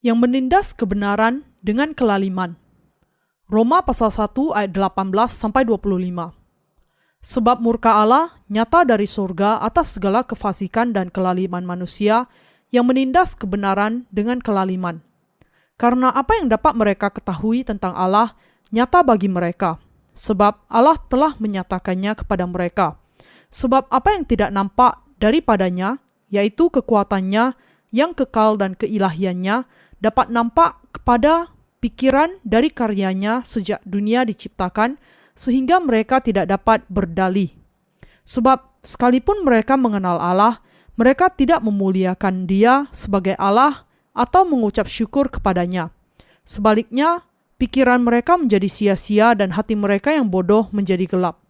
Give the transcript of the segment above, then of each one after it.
yang menindas kebenaran dengan kelaliman. Roma pasal 1 ayat 18-25. Sebab murka Allah nyata dari surga atas segala kefasikan dan kelaliman manusia yang menindas kebenaran dengan kelaliman. Karena apa yang dapat mereka ketahui tentang Allah nyata bagi mereka, sebab Allah telah menyatakannya kepada mereka. Sebab apa yang tidak nampak daripadanya, yaitu kekuatannya yang kekal dan keilahiannya, dapat nampak kepada pikiran dari karyanya sejak dunia diciptakan, sehingga mereka tidak dapat berdalih. Sebab sekalipun mereka mengenal Allah, mereka tidak memuliakan Dia sebagai Allah atau mengucap syukur kepadanya. Sebaliknya, pikiran mereka menjadi sia-sia dan hati mereka yang bodoh menjadi gelap.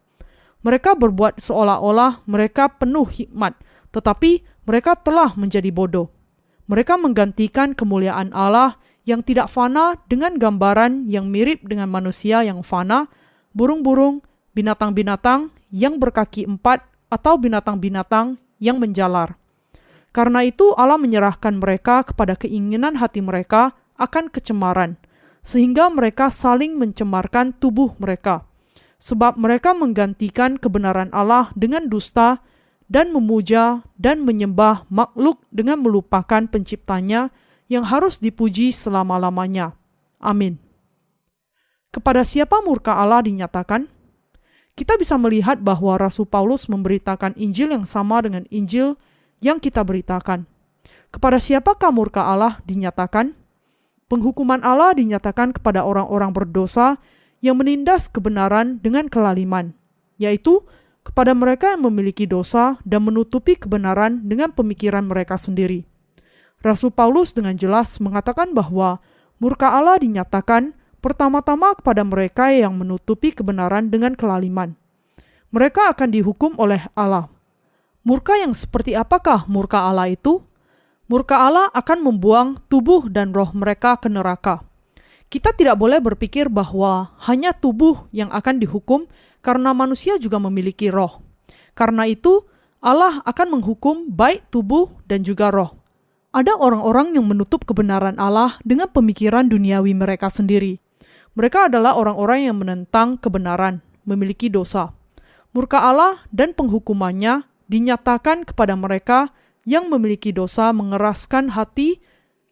Mereka berbuat seolah-olah mereka penuh hikmat, tetapi mereka telah menjadi bodoh. Mereka menggantikan kemuliaan Allah yang tidak fana dengan gambaran yang mirip dengan manusia yang fana, burung-burung, binatang-binatang yang berkaki 4, atau binatang-binatang yang menjalar. Karena itu Allah menyerahkan mereka kepada keinginan hati mereka akan kecemaran, sehingga mereka saling mencemarkan tubuh mereka. Sebab mereka menggantikan kebenaran Allah dengan dusta dan memuja dan menyembah makhluk dengan melupakan penciptanya yang harus dipuji selama-lamanya. Amin. Kepada siapa murka Allah dinyatakan? Kita bisa melihat bahwa Rasul Paulus memberitakan Injil yang sama dengan Injil yang kita beritakan. Kepada siapakah murka Allah dinyatakan? Penghukuman Allah dinyatakan kepada orang-orang berdosa yang menindas kebenaran dengan kelaliman, yaitu kepada mereka yang memiliki dosa dan menutupi kebenaran dengan pemikiran mereka sendiri. Rasul Paulus dengan jelas mengatakan bahwa murka Allah dinyatakan pertama-tama kepada mereka yang menutupi kebenaran dengan kelaliman. Mereka akan dihukum oleh Allah. Murka yang seperti apakah murka Allah itu? Murka Allah akan membuang tubuh dan roh mereka ke neraka. Kita tidak boleh berpikir bahwa hanya tubuh yang akan dihukum karena manusia juga memiliki roh. Karena itu, Allah akan menghukum baik tubuh dan juga roh. Ada orang-orang yang menutup kebenaran Allah dengan pemikiran duniawi mereka sendiri. Mereka adalah orang-orang yang menentang kebenaran, memiliki dosa. Murka Allah dan penghukumannya dinyatakan kepada mereka yang memiliki dosa mengeraskan hati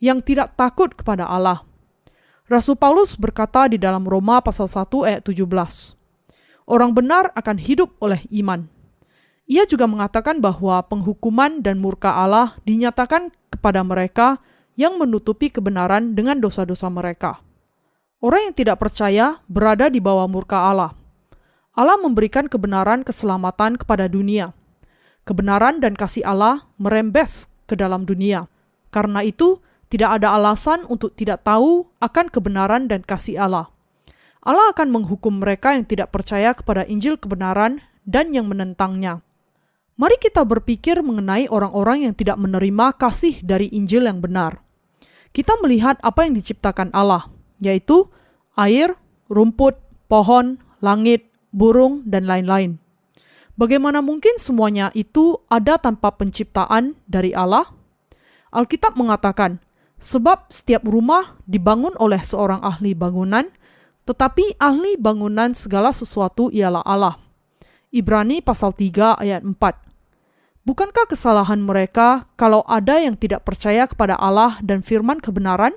yang tidak takut kepada Allah. Rasul Paulus berkata di dalam Roma pasal 1 ayat 17, orang benar akan hidup oleh iman. Ia juga mengatakan bahwa penghukuman dan murka Allah dinyatakan kepada mereka yang menutupi kebenaran dengan dosa-dosa mereka. Orang yang tidak percaya berada di bawah murka Allah. Allah memberikan kebenaran keselamatan kepada dunia. Kebenaran dan kasih Allah merembes ke dalam dunia. Karena itu, tidak ada alasan untuk tidak tahu akan kebenaran dan kasih Allah. Allah akan menghukum mereka yang tidak percaya kepada Injil kebenaran dan yang menentangnya. Mari kita berpikir mengenai orang-orang yang tidak menerima kasih dari Injil yang benar. Kita melihat apa yang diciptakan Allah, yaitu air, rumput, pohon, langit, burung, dan lain-lain. Bagaimana mungkin semuanya itu ada tanpa penciptaan dari Allah? Alkitab mengatakan, sebab setiap rumah dibangun oleh seorang ahli bangunan, tetapi ahli bangunan segala sesuatu ialah Allah. Ibrani pasal 3 ayat 4. Bukankah kesalahan mereka kalau ada yang tidak percaya kepada Allah dan firman kebenaran?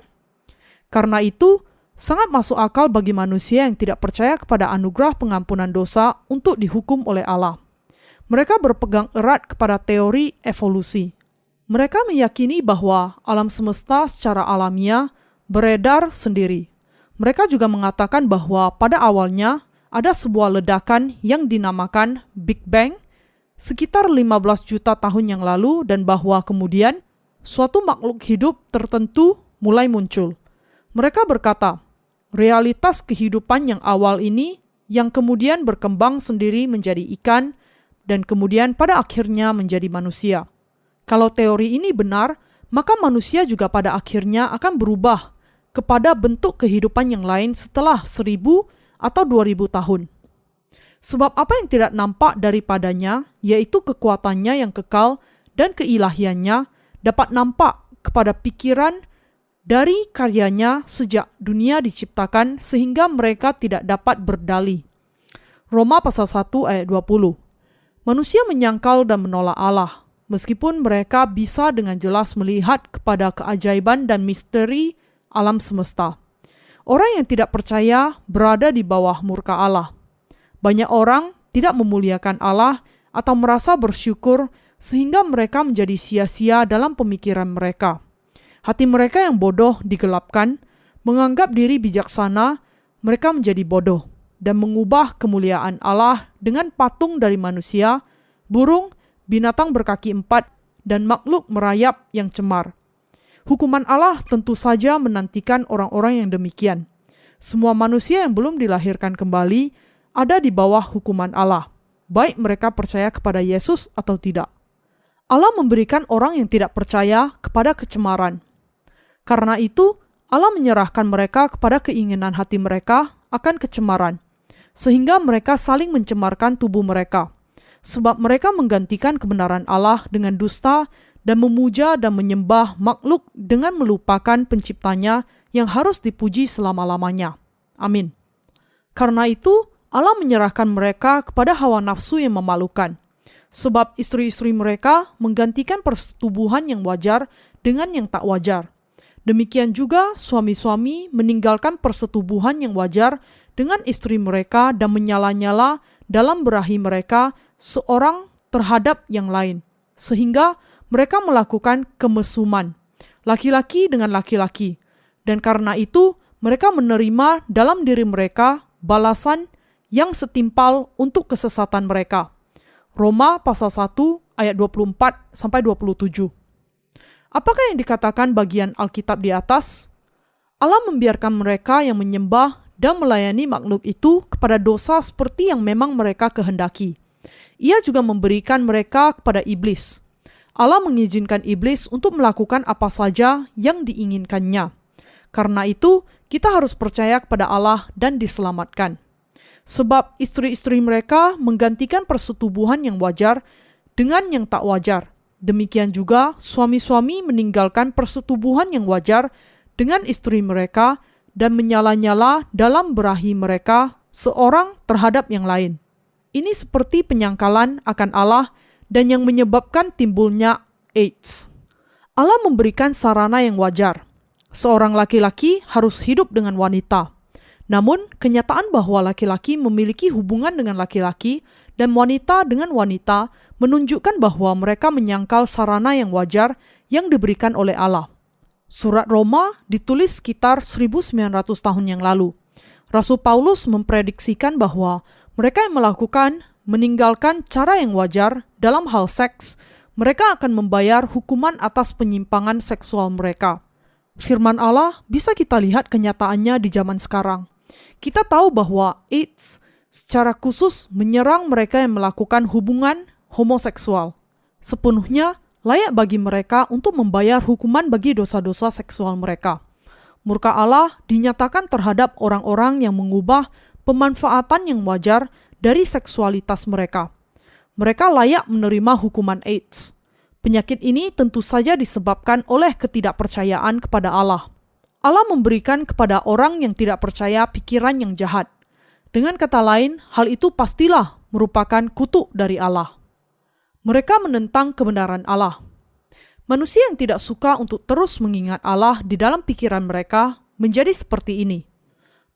Karena itu, sangat masuk akal bagi manusia yang tidak percaya kepada anugerah pengampunan dosa untuk dihukum oleh Allah. Mereka berpegang erat kepada teori evolusi. Mereka meyakini bahwa alam semesta secara alamiah beredar sendiri. Mereka juga mengatakan bahwa pada awalnya ada sebuah ledakan yang dinamakan Big Bang sekitar 15 juta tahun yang lalu dan bahwa kemudian suatu makhluk hidup tertentu mulai muncul. Mereka berkata, realitas kehidupan yang awal ini yang kemudian berkembang sendiri menjadi ikan dan kemudian pada akhirnya menjadi manusia. Kalau teori ini benar, maka manusia juga pada akhirnya akan berubah kepada bentuk kehidupan yang lain setelah 1000 atau 2000 tahun. Sebab apa yang tidak nampak daripadanya, yaitu kekuatannya yang kekal dan keilahiannya, dapat nampak kepada pikiran dari karyanya sejak dunia diciptakan sehingga mereka tidak dapat berdalih. Roma pasal 1 ayat 20. Manusia menyangkal dan menolak Allah, meskipun mereka bisa dengan jelas melihat kepada keajaiban dan misteri alam semesta. Orang yang tidak percaya berada di bawah murka Allah. Banyak orang tidak memuliakan Allah atau merasa bersyukur sehingga mereka menjadi sia-sia dalam pemikiran mereka. Hati mereka yang bodoh digelapkan, menganggap diri bijaksana, mereka menjadi bodoh dan mengubah kemuliaan Allah dengan patung dari manusia, burung, binatang berkaki 4, dan makhluk merayap yang cemar. Hukuman Allah tentu saja menantikan orang-orang yang demikian. Semua manusia yang belum dilahirkan kembali ada di bawah hukuman Allah, baik mereka percaya kepada Yesus atau tidak. Allah memberikan orang yang tidak percaya kepada kecemaran. Karena itu, Allah menyerahkan mereka kepada keinginan hati mereka akan kecemaran, sehingga mereka saling mencemarkan tubuh mereka, sebab mereka menggantikan kebenaran Allah dengan dusta dan memuja dan menyembah makhluk dengan melupakan penciptanya yang harus dipuji selama-lamanya. Amin. Karena itu, Allah menyerahkan mereka kepada hawa nafsu yang memalukan, sebab istri-istri mereka menggantikan persetubuhan yang wajar dengan yang tak wajar. Demikian juga suami-suami meninggalkan persetubuhan yang wajar dengan istri mereka dan menyala-nyala dalam berahi mereka seorang terhadap yang lain, sehingga mereka melakukan kemesuman, laki-laki dengan laki-laki, dan karena itu mereka menerima dalam diri mereka balasan yang setimpal untuk kesesatan mereka. Roma pasal 1 ayat 24-27. Apakah yang dikatakan bagian Alkitab di atas? Allah membiarkan mereka yang menyembah dan melayani makhluk itu kepada dosa seperti yang memang mereka kehendaki. Ia juga memberikan mereka kepada iblis. Allah mengizinkan iblis untuk melakukan apa saja yang diinginkannya. Karena itu, kita harus percaya kepada Allah dan diselamatkan. Sebab istri-istri mereka menggantikan persetubuhan yang wajar dengan yang tak wajar. Demikian juga suami-suami meninggalkan persetubuhan yang wajar dengan istri mereka dan menyala-nyala dalam berahi mereka seorang terhadap yang lain. Ini seperti penyangkalan akan Allah dan yang menyebabkan timbulnya AIDS. Allah memberikan sarana yang wajar. Seorang laki-laki harus hidup dengan wanita. Namun, kenyataan bahwa laki-laki memiliki hubungan dengan laki-laki dan wanita dengan wanita menunjukkan bahwa mereka menyangkal sarana yang wajar yang diberikan oleh Allah. Surat Roma ditulis sekitar 1900 tahun yang lalu. Rasul Paulus memprediksikan bahwa mereka yang meninggalkan cara yang wajar dalam hal seks, mereka akan membayar hukuman atas penyimpangan seksual mereka. Firman Allah bisa kita lihat kenyataannya di zaman sekarang. Kita tahu bahwa AIDS secara khusus menyerang mereka yang melakukan hubungan homoseksual. Sepenuhnya layak bagi mereka untuk membayar hukuman bagi dosa-dosa seksual mereka. Murka Allah dinyatakan terhadap orang-orang yang mengubah pemanfaatan yang wajar dari seksualitas mereka. Mereka layak menerima hukuman AIDS. Penyakit ini tentu saja disebabkan oleh ketidakpercayaan kepada Allah. Allah memberikan kepada orang yang tidak percaya pikiran yang jahat. Dengan kata lain, hal itu pastilah merupakan kutuk dari Allah. Mereka menentang kebenaran Allah. Manusia yang tidak suka untuk terus mengingat Allah di dalam pikiran mereka menjadi seperti ini.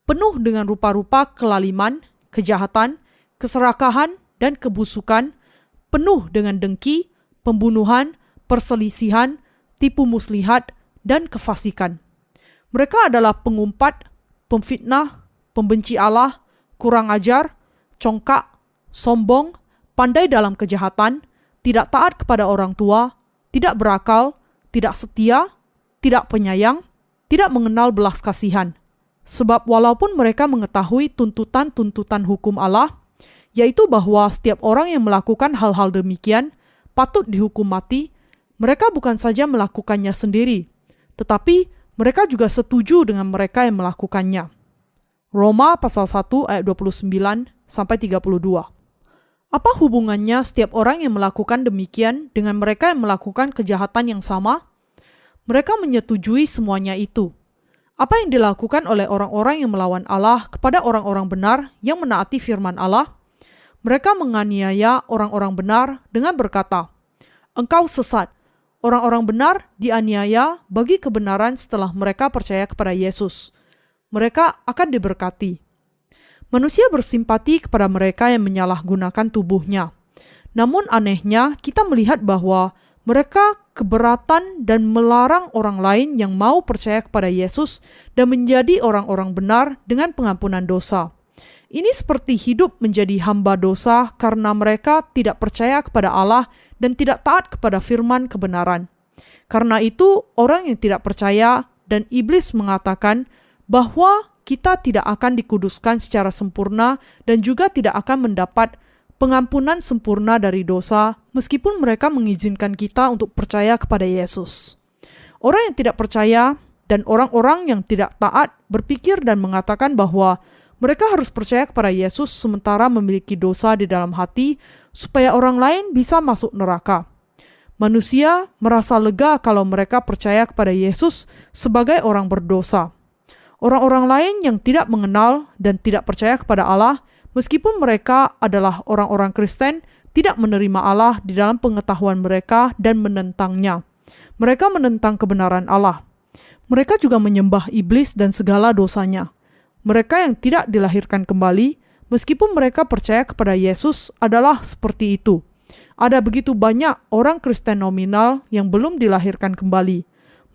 Penuh dengan rupa-rupa kelaliman, kejahatan, keserakahan, dan kebusukan, penuh dengan dengki, pembunuhan, perselisihan, tipu muslihat, dan kefasikan. Mereka adalah pengumpat, pemfitnah, pembenci Allah, kurang ajar, congkak, sombong, pandai dalam kejahatan, tidak taat kepada orang tua, tidak berakal, tidak setia, tidak penyayang, tidak mengenal belas kasihan. Sebab walaupun mereka mengetahui tuntutan-tuntutan hukum Allah, yaitu bahwa setiap orang yang melakukan hal-hal demikian patut dihukum mati, mereka bukan saja melakukannya sendiri, tetapi mereka juga setuju dengan mereka yang melakukannya. Roma pasal 1 ayat 29-32. Apa hubungannya setiap orang yang melakukan demikian dengan mereka yang melakukan kejahatan yang sama? Mereka menyetujui semuanya itu. Apa yang dilakukan oleh orang-orang yang melawan Allah kepada orang-orang benar yang menaati firman Allah? Mereka menganiaya orang-orang benar dengan berkata, "Engkau sesat." Orang-orang benar dianiaya bagi kebenaran setelah mereka percaya kepada Yesus. Mereka akan diberkati. Manusia bersimpati kepada mereka yang menyalahgunakan tubuhnya. Namun anehnya, kita melihat bahwa mereka keberatan dan melarang orang lain yang mau percaya kepada Yesus dan menjadi orang-orang benar dengan pengampunan dosa. Ini seperti hidup menjadi hamba dosa karena mereka tidak percaya kepada Allah dan tidak taat kepada firman kebenaran. Karena itu, orang yang tidak percaya dan iblis mengatakan bahwa kita tidak akan dikuduskan secara sempurna dan juga tidak akan mendapat pengampunan sempurna dari dosa meskipun mereka mengizinkan kita untuk percaya kepada Yesus. Orang yang tidak percaya dan orang-orang yang tidak taat berpikir dan mengatakan bahwa mereka harus percaya kepada Yesus sementara memiliki dosa di dalam hati supaya orang lain bisa masuk neraka. Manusia merasa lega kalau mereka percaya kepada Yesus sebagai orang berdosa. Orang-orang lain yang tidak mengenal dan tidak percaya kepada Allah, meskipun mereka adalah orang-orang Kristen, tidak menerima Allah di dalam pengetahuan mereka dan menentangnya. Mereka menentang kebenaran Allah. Mereka juga menyembah iblis dan segala dosanya. Mereka yang tidak dilahirkan kembali, meskipun mereka percaya kepada Yesus, adalah seperti itu. Ada begitu banyak orang Kristen nominal yang belum dilahirkan kembali.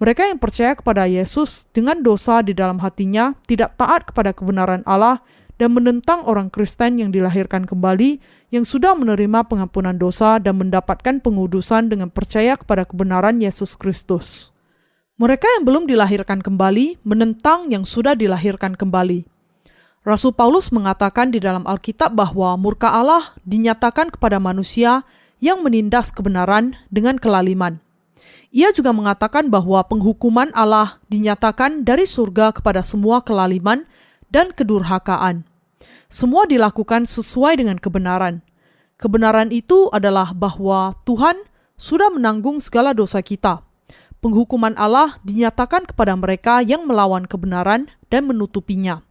Mereka yang percaya kepada Yesus dengan dosa di dalam hatinya tidak taat kepada kebenaran Allah dan menentang orang Kristen yang dilahirkan kembali yang sudah menerima pengampunan dosa dan mendapatkan pengudusan dengan percaya kepada kebenaran Yesus Kristus. Mereka yang belum dilahirkan kembali menentang yang sudah dilahirkan kembali. Rasul Paulus mengatakan di dalam Alkitab bahwa murka Allah dinyatakan kepada manusia yang menindas kebenaran dengan kelaliman. Ia juga mengatakan bahwa penghukuman Allah dinyatakan dari surga kepada semua kelaliman dan kedurhakaan. Semua dilakukan sesuai dengan kebenaran. Kebenaran itu adalah bahwa Tuhan sudah menanggung segala dosa kita. Penghukuman Allah dinyatakan kepada mereka yang melawan kebenaran dan menutupinya.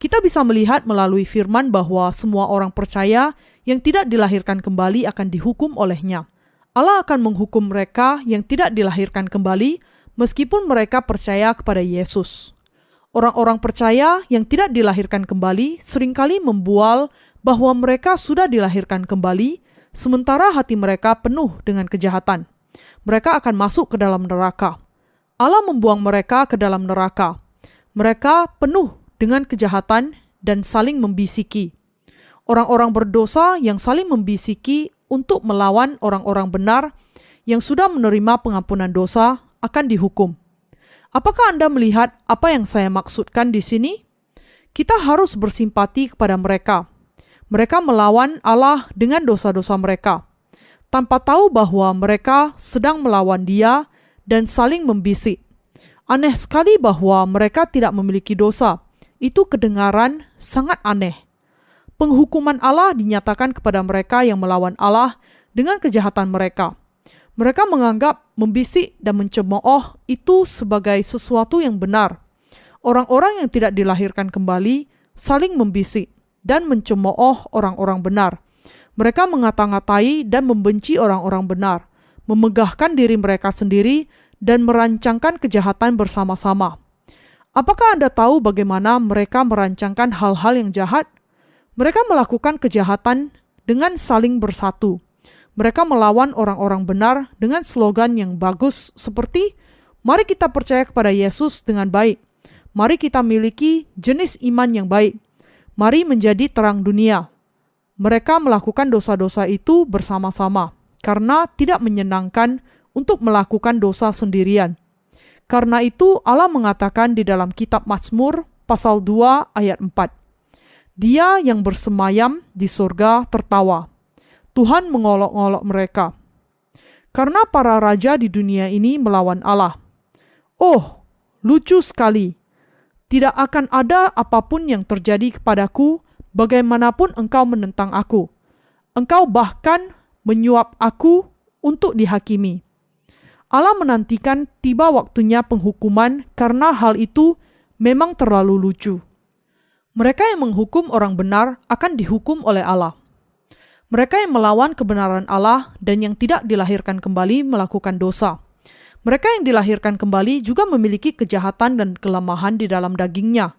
Kita bisa melihat melalui firman bahwa semua orang percaya yang tidak dilahirkan kembali akan dihukum olehnya. Allah akan menghukum mereka yang tidak dilahirkan kembali meskipun mereka percaya kepada Yesus. Orang-orang percaya yang tidak dilahirkan kembali seringkali membual bahwa mereka sudah dilahirkan kembali, sementara hati mereka penuh dengan kejahatan. Mereka akan masuk ke dalam neraka. Allah membuang mereka ke dalam neraka. Mereka penuh dengan kejahatan dan saling membisiki. Orang-orang berdosa yang saling membisiki untuk melawan orang-orang benar yang sudah menerima pengampunan dosa akan dihukum. Apakah Anda melihat apa yang saya maksudkan di sini? Kita harus bersimpati kepada mereka. Mereka melawan Allah dengan dosa-dosa mereka, tanpa tahu bahwa mereka sedang melawan Dia dan saling membisik. Aneh sekali bahwa mereka tidak memiliki dosa. Itu kedengaran sangat aneh. Penghukuman Allah dinyatakan kepada mereka yang melawan Allah dengan kejahatan mereka. Mereka menganggap membisik dan mencemooh itu sebagai sesuatu yang benar. Orang-orang yang tidak dilahirkan kembali saling membisik dan mencemooh orang-orang benar. Mereka mengata-ngatai dan membenci orang-orang benar, memegahkan diri mereka sendiri, dan merancangkan kejahatan bersama-sama. Apakah Anda tahu bagaimana mereka merancangkan hal-hal yang jahat? Mereka melakukan kejahatan dengan saling bersatu. Mereka melawan orang-orang benar dengan slogan yang bagus seperti, "Mari kita percaya kepada Yesus dengan baik. Mari kita miliki jenis iman yang baik. Mari menjadi terang dunia." Mereka melakukan dosa-dosa itu bersama-sama karena tidak menyenangkan untuk melakukan dosa sendirian. Karena itu Allah mengatakan di dalam kitab Mazmur pasal 2 ayat 4, "Dia yang bersemayam di surga tertawa. Tuhan mengolok-olok mereka. Karena para raja di dunia ini melawan Allah. Oh, lucu sekali. Tidak akan ada apapun yang terjadi kepadaku bagaimanapun engkau menentang aku. Engkau bahkan menyuap aku untuk dihakimi." Allah menantikan tiba waktunya penghukuman karena hal itu memang terlalu lucu. Mereka yang menghukum orang benar akan dihukum oleh Allah. Mereka yang melawan kebenaran Allah dan yang tidak dilahirkan kembali melakukan dosa. Mereka yang dilahirkan kembali juga memiliki kejahatan dan kelemahan di dalam dagingnya.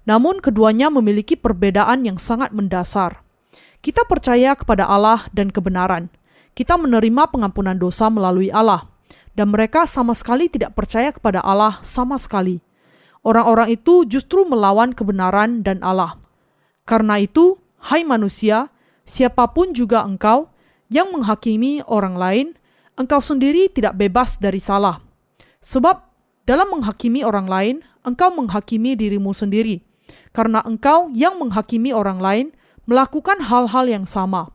Namun keduanya memiliki perbedaan yang sangat mendasar. Kita percaya kepada Allah dan kebenaran. Kita menerima pengampunan dosa melalui Allah. Dan mereka sama sekali tidak percaya kepada Allah sama sekali. Orang-orang itu justru melawan kebenaran dan Allah. Karena itu, hai manusia, siapapun juga engkau yang menghakimi orang lain, engkau sendiri tidak bebas dari salah. Sebab dalam menghakimi orang lain, engkau menghakimi dirimu sendiri. Karena engkau yang menghakimi orang lain melakukan hal-hal yang sama.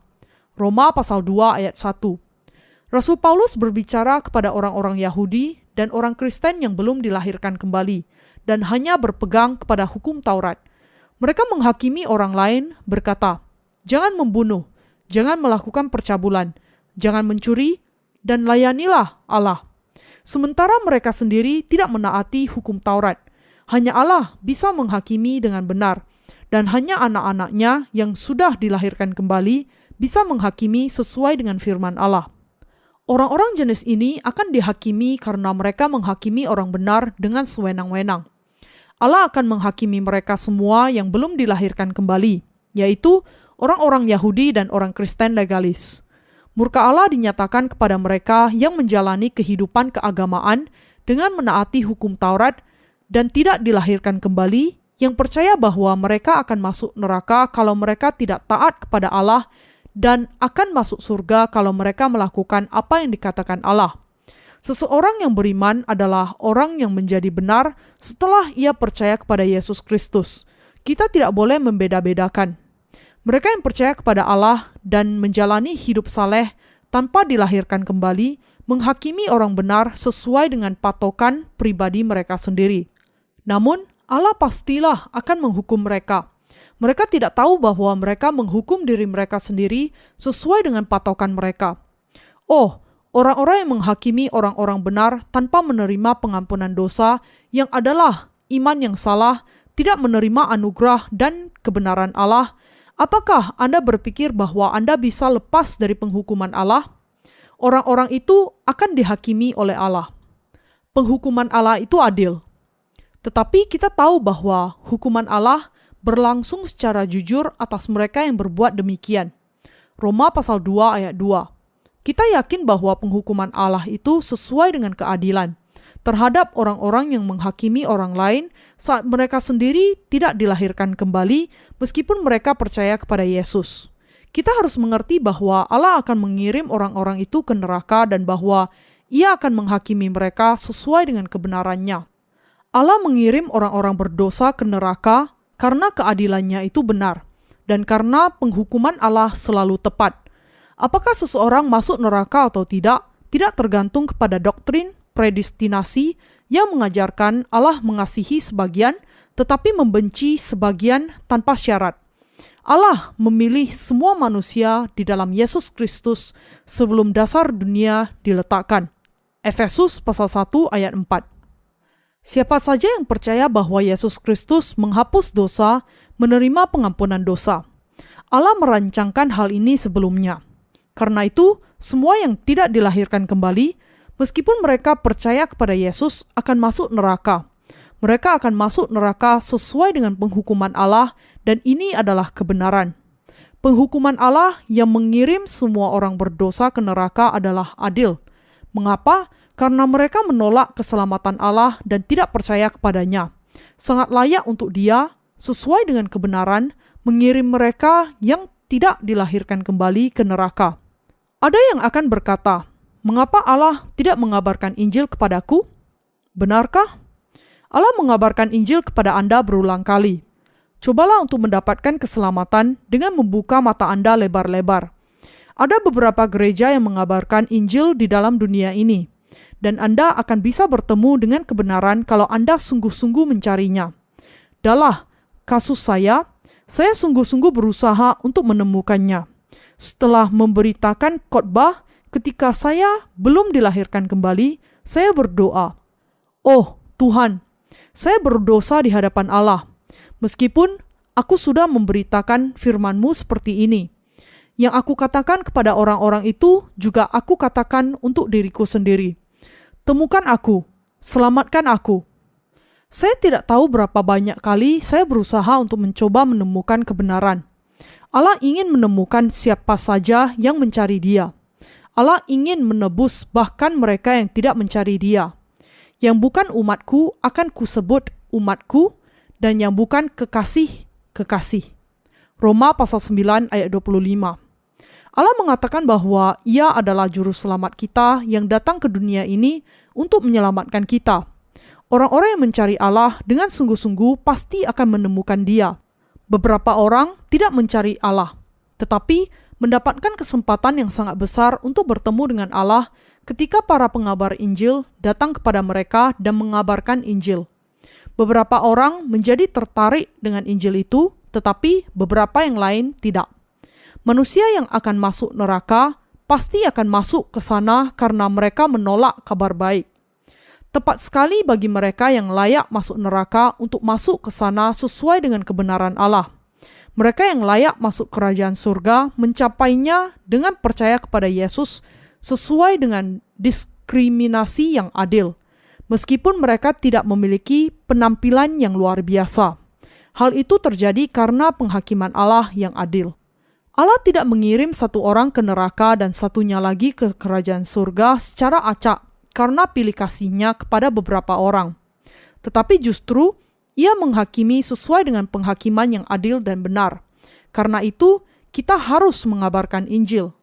Roma pasal 2 ayat 1. Rasul Paulus berbicara kepada orang-orang Yahudi dan orang Kristen yang belum dilahirkan kembali dan hanya berpegang kepada hukum Taurat. Mereka menghakimi orang lain berkata, jangan membunuh, jangan melakukan percabulan, jangan mencuri, dan layanilah Allah. Sementara mereka sendiri tidak menaati hukum Taurat. Hanya Allah bisa menghakimi dengan benar, dan hanya anak-anaknya yang sudah dilahirkan kembali bisa menghakimi sesuai dengan firman Allah. Orang-orang jenis ini akan dihakimi karena mereka menghakimi orang benar dengan sewenang-wenang. Allah akan menghakimi mereka semua yang belum dilahirkan kembali, yaitu orang-orang Yahudi dan orang Kristen legalis. Murka Allah dinyatakan kepada mereka yang menjalani kehidupan keagamaan dengan menaati hukum Taurat dan tidak dilahirkan kembali, yang percaya bahwa mereka akan masuk neraka kalau mereka tidak taat kepada Allah dan akan masuk surga kalau mereka melakukan apa yang dikatakan Allah. Seseorang yang beriman adalah orang yang menjadi benar setelah ia percaya kepada Yesus Kristus. Kita tidak boleh membeda-bedakan. Mereka yang percaya kepada Allah dan menjalani hidup saleh tanpa dilahirkan kembali, menghakimi orang benar sesuai dengan patokan pribadi mereka sendiri. Namun, Allah pastilah akan menghukum mereka. Mereka tidak tahu bahwa mereka menghukum diri mereka sendiri sesuai dengan patokan mereka. Oh, orang-orang yang menghakimi orang-orang benar tanpa menerima pengampunan dosa yang adalah iman yang salah, tidak menerima anugerah dan kebenaran Allah. Apakah Anda berpikir bahwa Anda bisa lepas dari penghukuman Allah? Orang-orang itu akan dihakimi oleh Allah. Penghukuman Allah itu adil. Tetapi kita tahu bahwa hukuman Allah berlangsung secara jujur atas mereka yang berbuat demikian. Roma pasal 2 ayat 2. Kita yakin bahwa penghukuman Allah itu sesuai dengan keadilan terhadap orang-orang yang menghakimi orang lain saat mereka sendiri tidak dilahirkan kembali meskipun mereka percaya kepada Yesus. Kita harus mengerti bahwa Allah akan mengirim orang-orang itu ke neraka dan bahwa Ia akan menghakimi mereka sesuai dengan kebenarannya. Allah mengirim orang-orang berdosa ke neraka karena keadilannya itu benar, dan karena penghukuman Allah selalu tepat. Apakah seseorang masuk neraka atau tidak tergantung kepada doktrin predestinasi yang mengajarkan Allah mengasihi sebagian, tetapi membenci sebagian tanpa syarat. Allah memilih semua manusia di dalam Yesus Kristus sebelum dasar dunia diletakkan. Efesus pasal 1 ayat 4. Siapa saja yang percaya bahwa Yesus Kristus menghapus dosa, menerima pengampunan dosa. Allah merancangkan hal ini sebelumnya. Karena itu, semua yang tidak dilahirkan kembali, meskipun mereka percaya kepada Yesus, akan masuk neraka. Mereka akan masuk neraka sesuai dengan penghukuman Allah, dan ini adalah kebenaran. Penghukuman Allah yang mengirim semua orang berdosa ke neraka adalah adil. Mengapa? Karena mereka menolak keselamatan Allah dan tidak percaya kepadanya. Sangat layak untuk Dia, sesuai dengan kebenaran, mengirim mereka yang tidak dilahirkan kembali ke neraka. Ada yang akan berkata, mengapa Allah tidak mengabarkan Injil kepadaku? Benarkah? Allah mengabarkan Injil kepada Anda berulang kali. Cobalah untuk mendapatkan keselamatan dengan membuka mata Anda lebar-lebar. Ada beberapa gereja yang mengabarkan Injil di dalam dunia ini, dan Anda akan bisa bertemu dengan kebenaran kalau Anda sungguh-sungguh mencarinya. Dalam kasus saya sungguh-sungguh berusaha untuk menemukannya. Setelah memberitakan khotbah ketika saya belum dilahirkan kembali, Saya berdoa, "Oh Tuhan, saya berdosa di hadapan Allah. Meskipun aku sudah memberitakan firman-Mu seperti ini, yang aku katakan kepada orang-orang itu juga aku katakan untuk diriku sendiri. Temukan aku, selamatkan aku." Saya tidak tahu berapa banyak kali saya berusaha untuk mencoba menemukan kebenaran. Allah ingin menemukan siapa saja yang mencari Dia. Allah ingin menebus bahkan mereka yang tidak mencari Dia. Yang bukan umatku akan kusebut umatku, dan yang bukan kekasih, kekasih. Roma pasal 9 ayat 25. Allah mengatakan bahwa Ia adalah juru selamat kita yang datang ke dunia ini untuk menyelamatkan kita. Orang-orang yang mencari Allah dengan sungguh-sungguh pasti akan menemukan Dia. Beberapa orang tidak mencari Allah, tetapi mendapatkan kesempatan yang sangat besar untuk bertemu dengan Allah ketika para pengabar Injil datang kepada mereka dan mengabarkan Injil. Beberapa orang menjadi tertarik dengan Injil itu, tetapi beberapa yang lain tidak. Manusia yang akan masuk neraka pasti akan masuk ke sana karena mereka menolak kabar baik. Tepat sekali bagi mereka yang layak masuk neraka untuk masuk ke sana sesuai dengan kebenaran Allah. Mereka yang layak masuk kerajaan surga mencapainya dengan percaya kepada Yesus sesuai dengan diskriminasi yang adil, meskipun mereka tidak memiliki penampilan yang luar biasa. Hal itu terjadi karena penghakiman Allah yang adil. Allah tidak mengirim satu orang ke neraka dan satunya lagi ke kerajaan surga secara acak karena pilih kasihnya kepada beberapa orang. Tetapi justru Ia menghakimi sesuai dengan penghakiman yang adil dan benar. Karena itu, kita harus mengabarkan Injil.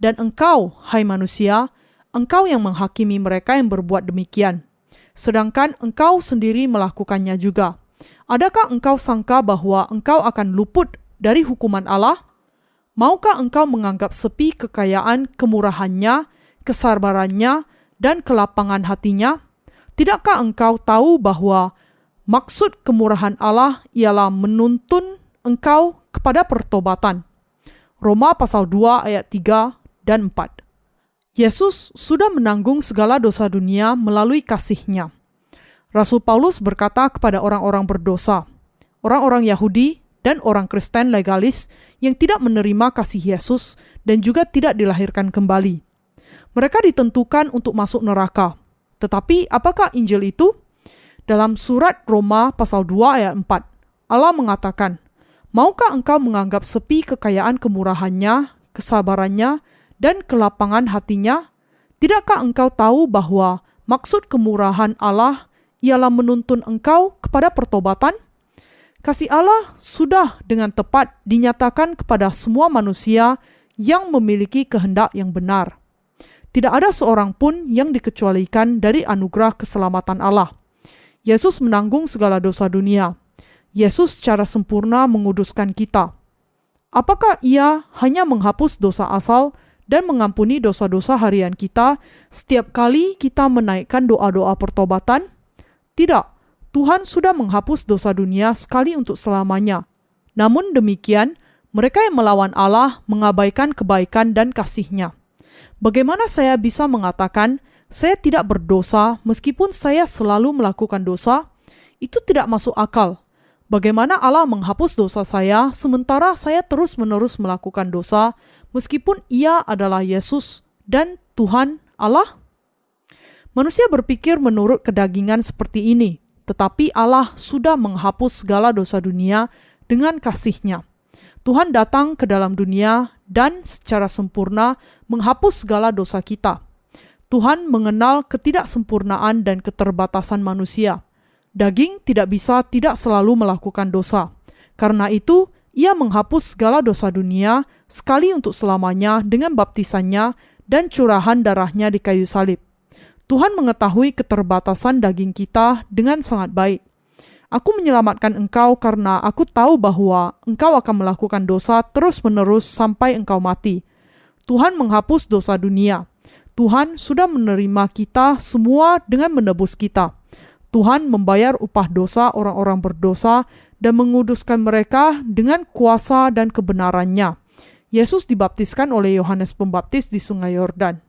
Dan engkau, hai manusia, engkau yang menghakimi mereka yang berbuat demikian. Sedangkan engkau sendiri melakukannya juga. Adakah engkau sangka bahwa engkau akan luput dari hukuman Allah? Maukah engkau menganggap sepi kekayaan kemurahannya, kesabarannya, dan kelapangan hatinya? Tidakkah engkau tahu bahwa maksud kemurahan Allah ialah menuntun engkau kepada pertobatan? Roma pasal 2 ayat 3 dan 4. Yesus sudah menanggung segala dosa dunia melalui kasih-Nya. Rasul Paulus berkata kepada orang-orang berdosa, orang-orang Yahudi dan orang Kristen legalis yang tidak menerima kasih Yesus dan juga tidak dilahirkan kembali. Mereka ditentukan untuk masuk neraka. Tetapi apakah Injil itu? Dalam surat Roma pasal 2 ayat 4, Allah mengatakan, "Maukah engkau menganggap sepi kekayaan kemurahannya, kesabarannya, dan kelapangan hatinya? Tidakkah engkau tahu bahwa maksud kemurahan Allah ialah menuntun engkau kepada pertobatan?" Kasih Allah sudah dengan tepat dinyatakan kepada semua manusia yang memiliki kehendak yang benar. Tidak ada seorang pun yang dikecualikan dari anugerah keselamatan Allah. Yesus menanggung segala dosa dunia. Yesus secara sempurna menguduskan kita. Apakah Ia hanya menghapus dosa asal dan mengampuni dosa-dosa harian kita setiap kali kita menaikkan doa-doa pertobatan? Tidak, Tuhan sudah menghapus dosa dunia sekali untuk selamanya. Namun demikian, mereka yang melawan Allah mengabaikan kebaikan dan kasih-Nya. Bagaimana saya bisa mengatakan saya tidak berdosa meskipun saya selalu melakukan dosa? Itu tidak masuk akal. Bagaimana Allah menghapus dosa saya sementara saya terus-menerus melakukan dosa meskipun Ia adalah Yesus dan Tuhan Allah? Manusia berpikir menurut kedagingan seperti ini, tetapi Allah sudah menghapus segala dosa dunia dengan kasih-Nya. Tuhan datang ke dalam dunia dan secara sempurna menghapus segala dosa kita. Tuhan mengenal ketidaksempurnaan dan keterbatasan manusia. Daging tidak bisa tidak selalu melakukan dosa. Karena itu, Ia menghapus segala dosa dunia sekali untuk selamanya dengan baptisannya dan curahan darahnya di kayu salib. Tuhan mengetahui keterbatasan daging kita dengan sangat baik. Aku menyelamatkan engkau karena aku tahu bahwa engkau akan melakukan dosa terus-menerus sampai engkau mati. Tuhan menghapus dosa dunia. Tuhan sudah menerima kita semua dengan menebus kita. Tuhan membayar upah dosa orang-orang berdosa dan menguduskan mereka dengan kuasa dan kebenarannya. Yesus dibaptiskan oleh Yohanes Pembaptis di Sungai Yordan.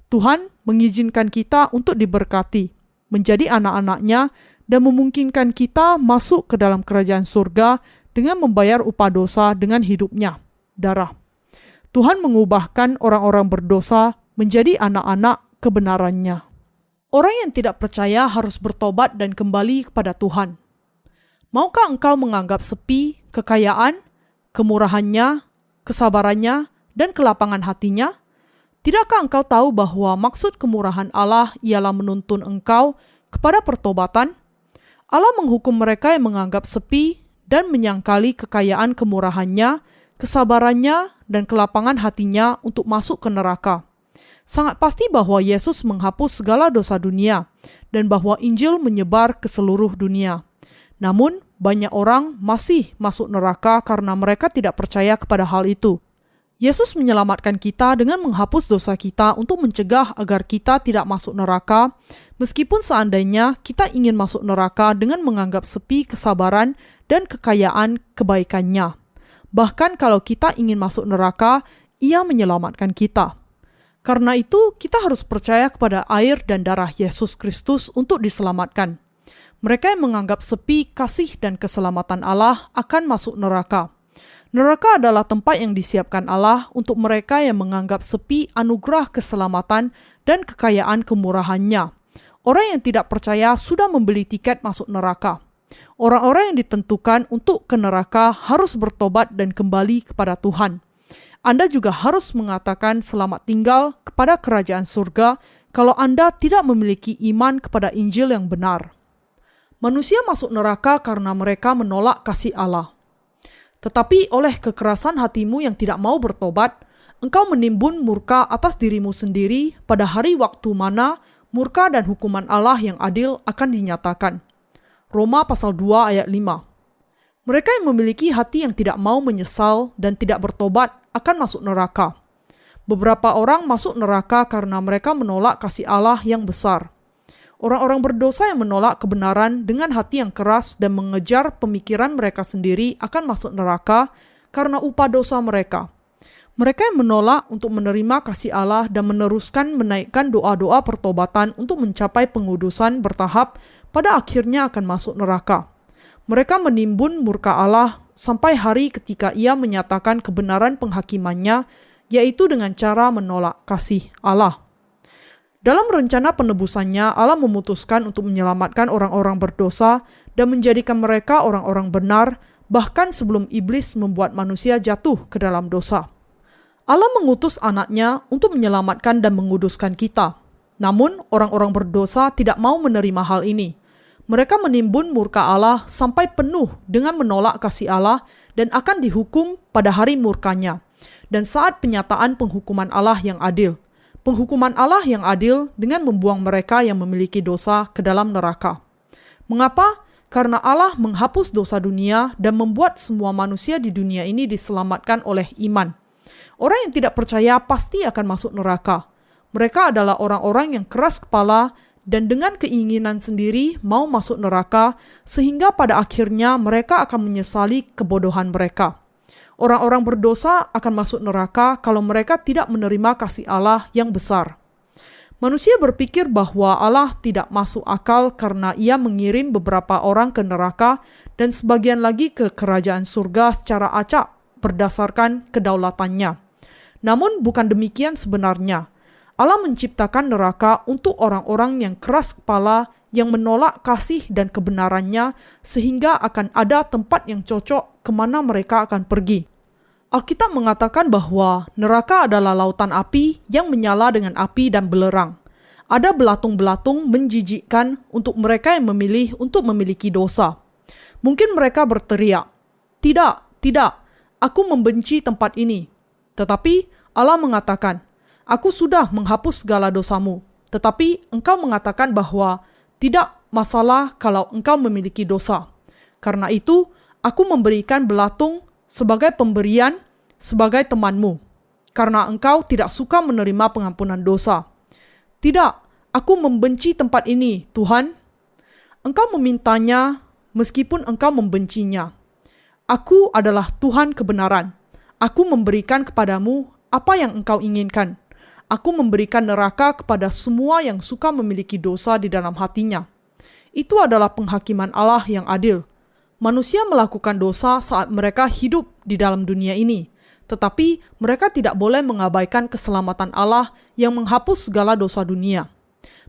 Tuhan mengizinkan kita untuk diberkati, menjadi anak-anak-Nya, dan memungkinkan kita masuk ke dalam kerajaan surga dengan membayar upah dosa dengan hidupnya, darah. Tuhan mengubahkan orang-orang berdosa menjadi anak-anak kebenarannya. Orang yang tidak percaya harus bertobat dan kembali kepada Tuhan. Maukah engkau menganggap sepi kekayaan, kemurahannya, kesabarannya, dan kelapangan hatinya? Tidakkah engkau tahu bahwa maksud kemurahan Allah ialah menuntun engkau kepada pertobatan? Allah menghukum mereka yang menganggap sepi dan menyangkali kekayaan kemurahannya, kesabarannya, dan kelapangan hatinya untuk masuk ke neraka. Sangat pasti bahwa Yesus menghapus segala dosa dunia dan bahwa Injil menyebar ke seluruh dunia. Namun, banyak orang masih masuk neraka karena mereka tidak percaya kepada hal itu. Yesus menyelamatkan kita dengan menghapus dosa kita untuk mencegah agar kita tidak masuk neraka, meskipun seandainya kita ingin masuk neraka dengan menganggap sepi kesabaran dan kekayaan kebaikannya. Bahkan kalau kita ingin masuk neraka, Ia menyelamatkan kita. Karena itu, kita harus percaya kepada air dan darah Yesus Kristus untuk diselamatkan. Mereka yang menganggap sepi kasih dan keselamatan Allah akan masuk neraka. Neraka adalah tempat yang disiapkan Allah untuk mereka yang menganggap sepi anugerah keselamatan dan kekayaan kemurahannya. Orang yang tidak percaya sudah membeli tiket masuk neraka. Orang-orang yang ditentukan untuk ke neraka harus bertobat dan kembali kepada Tuhan. Anda juga harus mengatakan selamat tinggal kepada kerajaan surga kalau Anda tidak memiliki iman kepada Injil yang benar. Manusia masuk neraka karena mereka menolak kasih Allah. Tetapi oleh kekerasan hatimu yang tidak mau bertobat, engkau menimbun murka atas dirimu sendiri pada hari waktu mana murka dan hukuman Allah yang adil akan dinyatakan. Roma pasal 2 ayat 5. Mereka yang memiliki hati yang tidak mau menyesal dan tidak bertobat akan masuk neraka. Beberapa orang masuk neraka karena mereka menolak kasih Allah yang besar. Orang-orang berdosa yang menolak kebenaran dengan hati yang keras dan mengejar pemikiran mereka sendiri akan masuk neraka karena upah dosa mereka. Mereka yang menolak untuk menerima kasih Allah dan meneruskan menaikkan doa-doa pertobatan untuk mencapai pengudusan bertahap pada akhirnya akan masuk neraka. Mereka menimbun murka Allah sampai hari ketika Ia menyatakan kebenaran penghakimannya, yaitu dengan cara menolak kasih Allah. Dalam rencana penebusannya, Allah memutuskan untuk menyelamatkan orang-orang berdosa dan menjadikan mereka orang-orang benar, bahkan sebelum iblis membuat manusia jatuh ke dalam dosa. Allah mengutus anaknya untuk menyelamatkan dan menguduskan kita. Namun, orang-orang berdosa tidak mau menerima hal ini. Mereka menimbun murka Allah sampai penuh dengan menolak kasih Allah dan akan dihukum pada hari murkanya. Dan saat penyataan penghukuman Allah yang adil. Penghukuman Allah yang adil dengan membuang mereka yang memiliki dosa ke dalam neraka. Mengapa? Karena Allah menghapus dosa dunia dan membuat semua manusia di dunia ini diselamatkan oleh iman. Orang yang tidak percaya pasti akan masuk neraka. Mereka adalah orang-orang yang keras kepala dan dengan keinginan sendiri mau masuk neraka, sehingga pada akhirnya mereka akan menyesali kebodohan mereka. Orang-orang berdosa akan masuk neraka kalau mereka tidak menerima kasih Allah yang besar. Manusia berpikir bahwa Allah tidak masuk akal karena Ia mengirim beberapa orang ke neraka dan sebagian lagi ke kerajaan surga secara acak berdasarkan kedaulatannya. Namun bukan demikian sebenarnya. Allah menciptakan neraka untuk orang-orang yang keras kepala, yang menolak kasih dan kebenarannya, sehingga akan ada tempat yang cocok kemana mereka akan pergi. Alkitab mengatakan bahwa neraka adalah lautan api yang menyala dengan api dan belerang. Ada belatung-belatung menjijikkan untuk mereka yang memilih untuk memiliki dosa. Mungkin mereka berteriak, "Tidak, tidak, aku membenci tempat ini." Tetapi Allah mengatakan, "Aku sudah menghapus segala dosamu." Tetapi engkau mengatakan bahwa tidak masalah kalau engkau memiliki dosa. Karena itu, aku memberikan belatung sebagai pemberian sebagai temanmu. Karena engkau tidak suka menerima pengampunan dosa. Tidak, aku membenci tempat ini, Tuhan. Engkau memintanya meskipun engkau membencinya. Aku adalah Tuhan kebenaran. Aku memberikan kepadamu apa yang engkau inginkan. Aku memberikan neraka kepada semua yang suka memiliki dosa di dalam hatinya. Itu adalah penghakiman Allah yang adil. Manusia melakukan dosa saat mereka hidup di dalam dunia ini, tetapi mereka tidak boleh mengabaikan keselamatan Allah yang menghapus segala dosa dunia.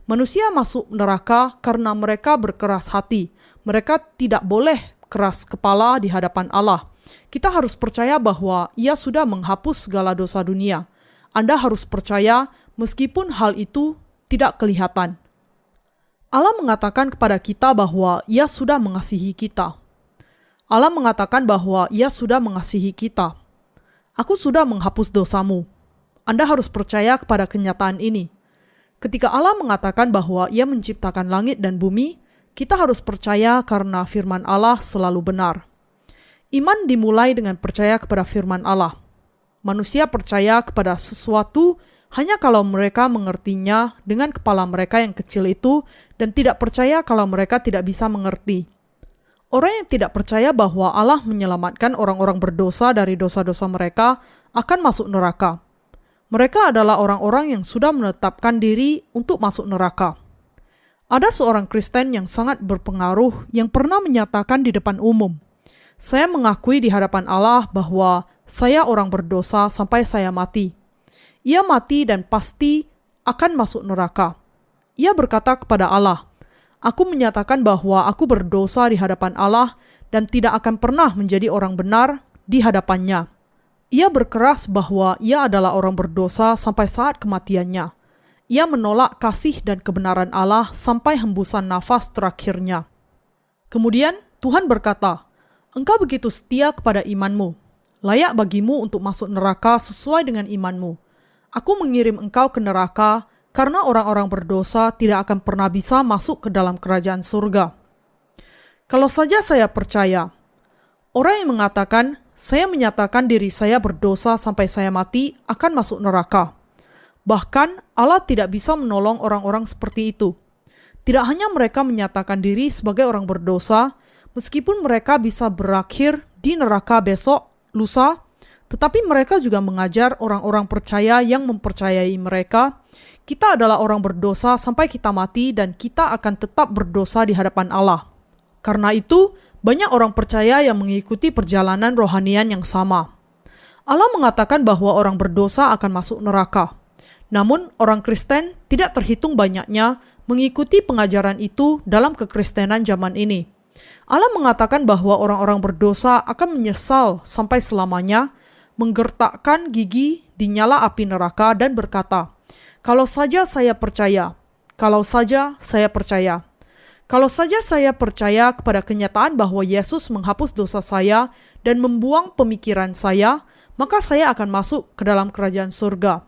Manusia masuk neraka karena mereka berkeras hati. Mereka tidak boleh keras kepala di hadapan Allah. Kita harus percaya bahwa Ia sudah menghapus segala dosa dunia. Anda harus percaya meskipun hal itu tidak kelihatan. Allah mengatakan kepada kita bahwa Ia sudah mengasihi kita. Allah mengatakan bahwa Ia sudah mengasihi kita. Aku sudah menghapus dosamu. Anda harus percaya kepada kenyataan ini. Ketika Allah mengatakan bahwa Ia menciptakan langit dan bumi, kita harus percaya karena firman Allah selalu benar. Iman dimulai dengan percaya kepada firman Allah. Manusia percaya kepada sesuatu hanya kalau mereka mengertinya dengan kepala mereka yang kecil itu dan tidak percaya kalau mereka tidak bisa mengerti. Orang yang tidak percaya bahwa Allah menyelamatkan orang-orang berdosa dari dosa-dosa mereka akan masuk neraka. Mereka adalah orang-orang yang sudah menetapkan diri untuk masuk neraka. Ada seorang Kristen yang sangat berpengaruh yang pernah menyatakan di depan umum, "Saya mengakui di hadapan Allah bahwa saya orang berdosa sampai saya mati." Ia mati dan pasti akan masuk neraka. Ia berkata kepada Allah, "Aku menyatakan bahwa aku berdosa di hadapan Allah dan tidak akan pernah menjadi orang benar di hadapannya." Ia berkeras bahwa ia adalah orang berdosa sampai saat kematiannya. Ia menolak kasih dan kebenaran Allah sampai hembusan nafas terakhirnya. Kemudian Tuhan berkata, "Engkau begitu setia kepada imanmu. Layak bagimu untuk masuk neraka sesuai dengan imanmu. Aku mengirim engkau ke neraka karena orang-orang berdosa tidak akan pernah bisa masuk ke dalam kerajaan surga." Kalau saja saya percaya, orang yang mengatakan, "Saya menyatakan diri saya berdosa sampai saya mati," akan masuk neraka. Bahkan Allah tidak bisa menolong orang-orang seperti itu. Tidak hanya mereka menyatakan diri sebagai orang berdosa, meskipun mereka bisa berakhir di neraka besok, lusa, tetapi mereka juga mengajar orang-orang percaya yang mempercayai mereka, kita adalah orang berdosa sampai kita mati dan kita akan tetap berdosa di hadapan Allah. Karena itu, banyak orang percaya yang mengikuti perjalanan rohanian yang sama. Allah mengatakan bahwa orang berdosa akan masuk neraka. Namun, orang Kristen tidak terhitung banyaknya mengikuti pengajaran itu dalam kekristenan zaman ini. Allah mengatakan bahwa orang-orang berdosa akan menyesal sampai selamanya, menggertakkan gigi di nyala api neraka dan berkata, "Kalau saja saya percaya, kalau saja saya percaya. Kalau saja saya percaya kepada kenyataan bahwa Yesus menghapus dosa saya dan membuang pemikiran saya, maka saya akan masuk ke dalam kerajaan surga.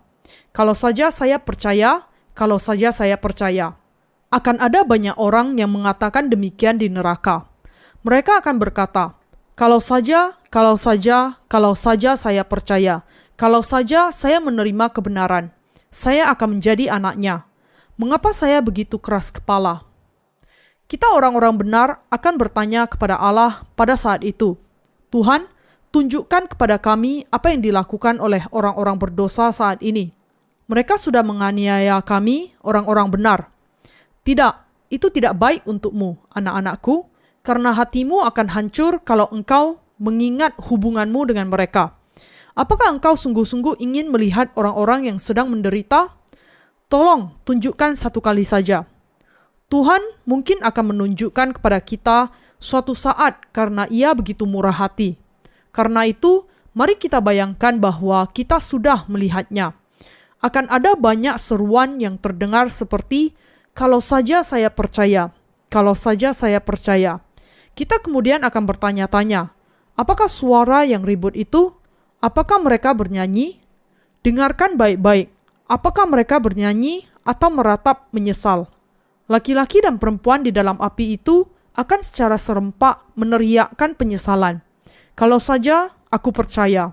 Kalau saja saya percaya, kalau saja saya percaya." Akan ada banyak orang yang mengatakan demikian di neraka. Mereka akan berkata, "Kalau saja, kalau saja, kalau saja saya percaya, kalau saja saya menerima kebenaran, saya akan menjadi anaknya. Mengapa saya begitu keras kepala?" Kita orang-orang benar akan bertanya kepada Allah pada saat itu, "Tuhan, tunjukkan kepada kami apa yang dilakukan oleh orang-orang berdosa saat ini. Mereka sudah menganiaya kami, orang-orang benar." Tidak, itu tidak baik untukmu, anak-anakku, karena hatimu akan hancur kalau engkau mengingat hubunganmu dengan mereka. Apakah engkau sungguh-sungguh ingin melihat orang-orang yang sedang menderita? Tolong, tunjukkan satu kali saja. Tuhan mungkin akan menunjukkan kepada kita suatu saat karena Ia begitu murah hati. Karena itu, mari kita bayangkan bahwa kita sudah melihatnya. Akan ada banyak seruan yang terdengar seperti, "Kalau saja saya percaya, kalau saja saya percaya." Kita kemudian akan bertanya-tanya, apakah suara yang ribut itu? Apakah mereka bernyanyi? Dengarkan baik-baik, apakah mereka bernyanyi atau meratap menyesal? Laki-laki dan perempuan di dalam api itu akan secara serempak meneriakkan penyesalan. "Kalau saja aku percaya."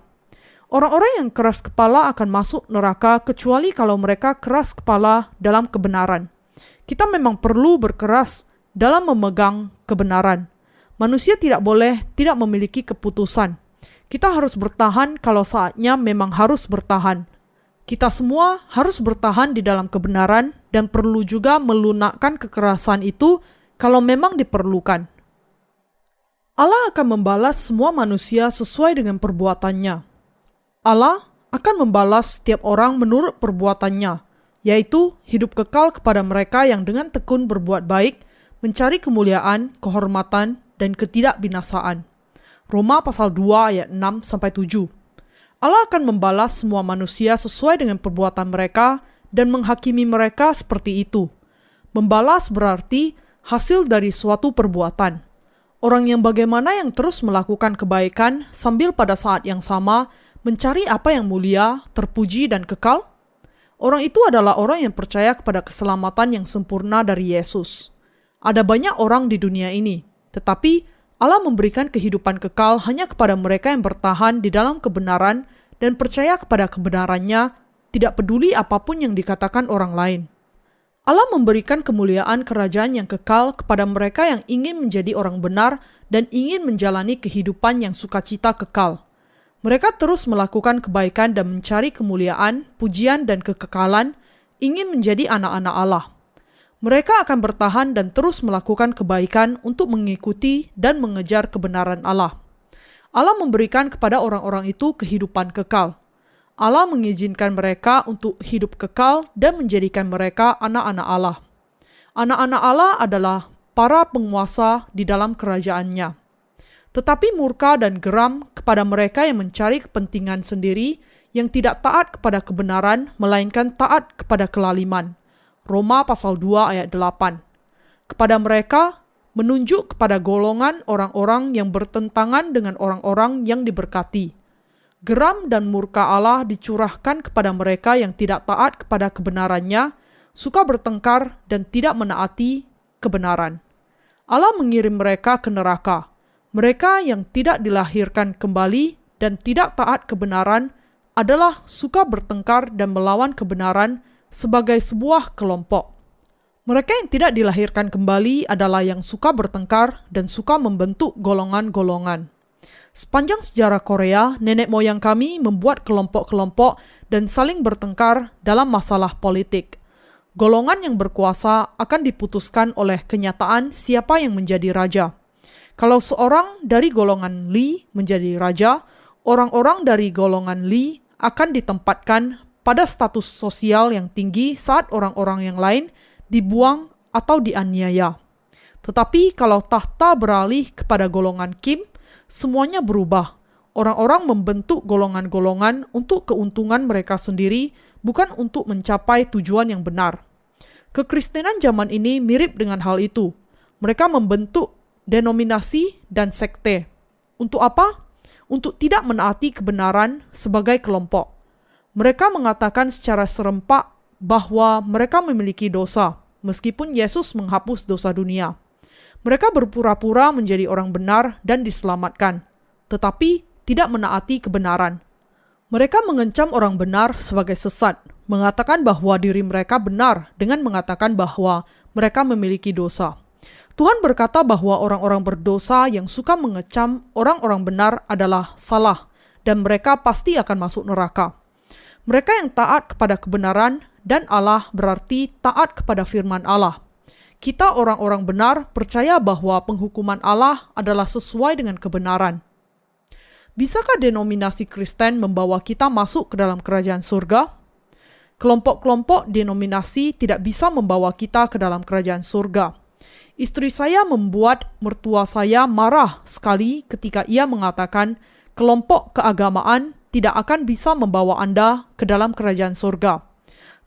Orang-orang yang keras kepala akan masuk neraka kecuali kalau mereka keras kepala dalam kebenaran. Kita memang perlu berkeras dalam memegang kebenaran. Manusia tidak boleh tidak memiliki keputusan. Kita harus bertahan kalau saatnya memang harus bertahan. Kita semua harus bertahan di dalam kebenaran dan perlu juga melunakkan kekerasan itu kalau memang diperlukan. Allah akan membalas semua manusia sesuai dengan perbuatannya. Allah akan membalas setiap orang menurut perbuatannya, yaitu hidup kekal kepada mereka yang dengan tekun berbuat baik, mencari kemuliaan, kehormatan, dan ketidakbinasaan. Roma pasal 2 ayat 6-7. Allah akan membalas semua manusia sesuai dengan perbuatan mereka dan menghakimi mereka seperti itu. Membalas berarti hasil dari suatu perbuatan. Orang yang bagaimana yang terus melakukan kebaikan sambil pada saat yang sama mencari apa yang mulia, terpuji, dan kekal? Orang itu adalah orang yang percaya kepada keselamatan yang sempurna dari Yesus. Ada banyak orang di dunia ini, tetapi Allah memberikan kehidupan kekal hanya kepada mereka yang bertahan di dalam kebenaran dan percaya kepada kebenarannya, tidak peduli apapun yang dikatakan orang lain. Allah memberikan kemuliaan kerajaan yang kekal kepada mereka yang ingin menjadi orang benar dan ingin menjalani kehidupan yang sukacita kekal. Mereka terus melakukan kebaikan dan mencari kemuliaan, pujian, dan kekekalan, ingin menjadi anak-anak Allah. Mereka akan bertahan dan terus melakukan kebaikan untuk mengikuti dan mengejar kebenaran Allah. Allah memberikan kepada orang-orang itu kehidupan kekal. Allah mengizinkan mereka untuk hidup kekal dan menjadikan mereka anak-anak Allah. Anak-anak Allah adalah para penguasa di dalam kerajaannya. Tetapi murka dan geram kepada mereka yang mencari kepentingan sendiri, yang tidak taat kepada kebenaran, melainkan taat kepada kelaliman. Roma pasal 2 ayat 8. Kepada mereka, menunjuk kepada golongan orang-orang yang bertentangan dengan orang-orang yang diberkati. Geram dan murka Allah dicurahkan kepada mereka yang tidak taat kepada kebenarannya, suka bertengkar dan tidak menaati kebenaran. Allah mengirim mereka ke neraka. Mereka yang tidak dilahirkan kembali dan tidak taat kebenaran adalah suka bertengkar dan melawan kebenaran sebagai sebuah kelompok. Mereka yang tidak dilahirkan kembali adalah yang suka bertengkar dan suka membentuk golongan-golongan. Sepanjang sejarah Korea, nenek moyang kami membuat kelompok-kelompok dan saling bertengkar dalam masalah politik. Golongan yang berkuasa akan diputuskan oleh kenyataan siapa yang menjadi raja. Kalau seorang dari golongan Lee menjadi raja, orang-orang dari golongan Lee akan ditempatkan pada status sosial yang tinggi saat orang-orang yang lain dibuang atau dianiaya. Tetapi kalau tahta beralih kepada golongan Kim, semuanya berubah. Orang-orang membentuk golongan-golongan untuk keuntungan mereka sendiri, bukan untuk mencapai tujuan yang benar. Kekristenan zaman ini mirip dengan hal itu. Mereka membentuk denominasi dan sekte. Untuk apa? Untuk tidak menaati kebenaran sebagai kelompok. Mereka mengatakan secara serempak bahwa mereka memiliki dosa, meskipun Yesus menghapus dosa dunia. Mereka berpura-pura menjadi orang benar dan diselamatkan, tetapi tidak menaati kebenaran. Mereka mengancam orang benar sebagai sesat, mengatakan bahwa diri mereka benar dengan mengatakan bahwa mereka memiliki dosa. Tuhan berkata bahwa orang-orang berdosa yang suka mengecam orang-orang benar adalah salah, dan mereka pasti akan masuk neraka. Mereka yang taat kepada kebenaran dan Allah berarti taat kepada firman Allah. Kita orang-orang benar percaya bahwa penghukuman Allah adalah sesuai dengan kebenaran. Bisakah denominasi Kristen membawa kita masuk ke dalam kerajaan surga? Kelompok-kelompok denominasi tidak bisa membawa kita ke dalam kerajaan surga. Istri saya membuat mertua saya marah sekali ketika ia mengatakan kelompok keagamaan tidak akan bisa membawa Anda ke dalam kerajaan surga.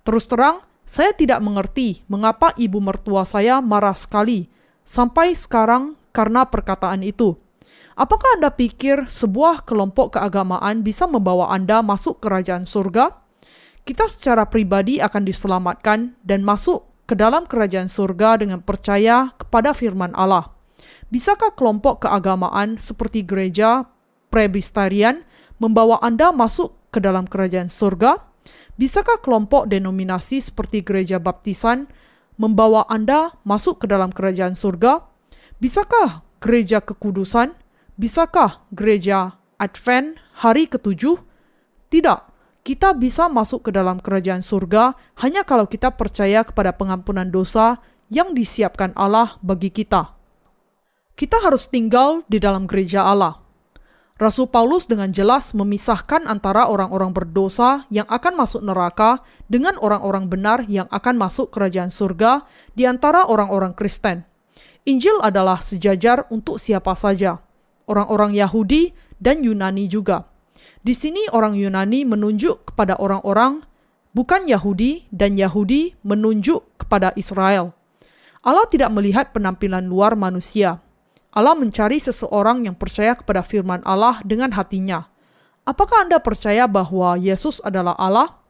Terus terang, saya tidak mengerti mengapa ibu mertua saya marah sekali sampai sekarang karena perkataan itu. Apakah Anda pikir sebuah kelompok keagamaan bisa membawa Anda masuk kerajaan surga? Kita secara pribadi akan diselamatkan dan masuk ke dalam kerajaan surga dengan percaya kepada firman Allah. Bisakah kelompok keagamaan seperti gereja Presbyterian membawa Anda masuk ke dalam kerajaan surga? Bisakah kelompok denominasi seperti gereja baptisan membawa Anda masuk ke dalam kerajaan surga? Bisakah gereja kekudusan? Bisakah gereja Advent hari ke-7? Tidak. Kita bisa masuk ke dalam kerajaan surga hanya kalau kita percaya kepada pengampunan dosa yang disiapkan Allah bagi kita. Kita harus tinggal di dalam gereja Allah. Rasul Paulus dengan jelas memisahkan antara orang-orang berdosa yang akan masuk neraka dengan orang-orang benar yang akan masuk kerajaan surga di antara orang-orang Kristen. Injil adalah sejajar untuk siapa saja, orang-orang Yahudi dan Yunani juga. Di sini orang Yunani menunjuk kepada orang-orang bukan Yahudi dan Yahudi menunjuk kepada Israel. Allah tidak melihat penampilan luar manusia. Allah mencari seseorang yang percaya kepada firman Allah dengan hatinya. Apakah Anda percaya bahwa Yesus adalah Allah?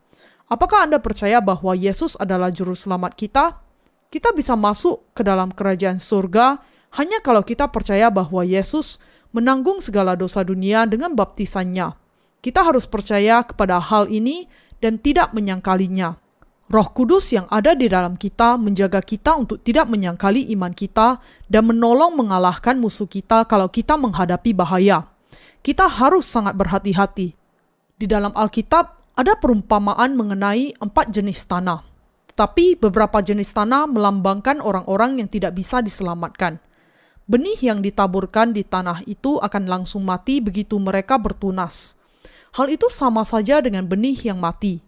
Apakah Anda percaya bahwa Yesus adalah juru selamat kita? Kita bisa masuk ke dalam kerajaan surga hanya kalau kita percaya bahwa Yesus menanggung segala dosa dunia dengan baptisannya. Kita harus percaya kepada hal ini dan tidak menyangkalinya. Roh Kudus yang ada di dalam kita menjaga kita untuk tidak menyangkali iman kita dan menolong mengalahkan musuh kita kalau kita menghadapi bahaya. Kita harus sangat berhati-hati. Di dalam Alkitab ada perumpamaan mengenai 4 jenis tanah. Tetapi beberapa jenis tanah melambangkan orang-orang yang tidak bisa diselamatkan. Benih yang ditaburkan di tanah itu akan langsung mati begitu mereka bertunas. Hal itu sama saja dengan benih yang mati.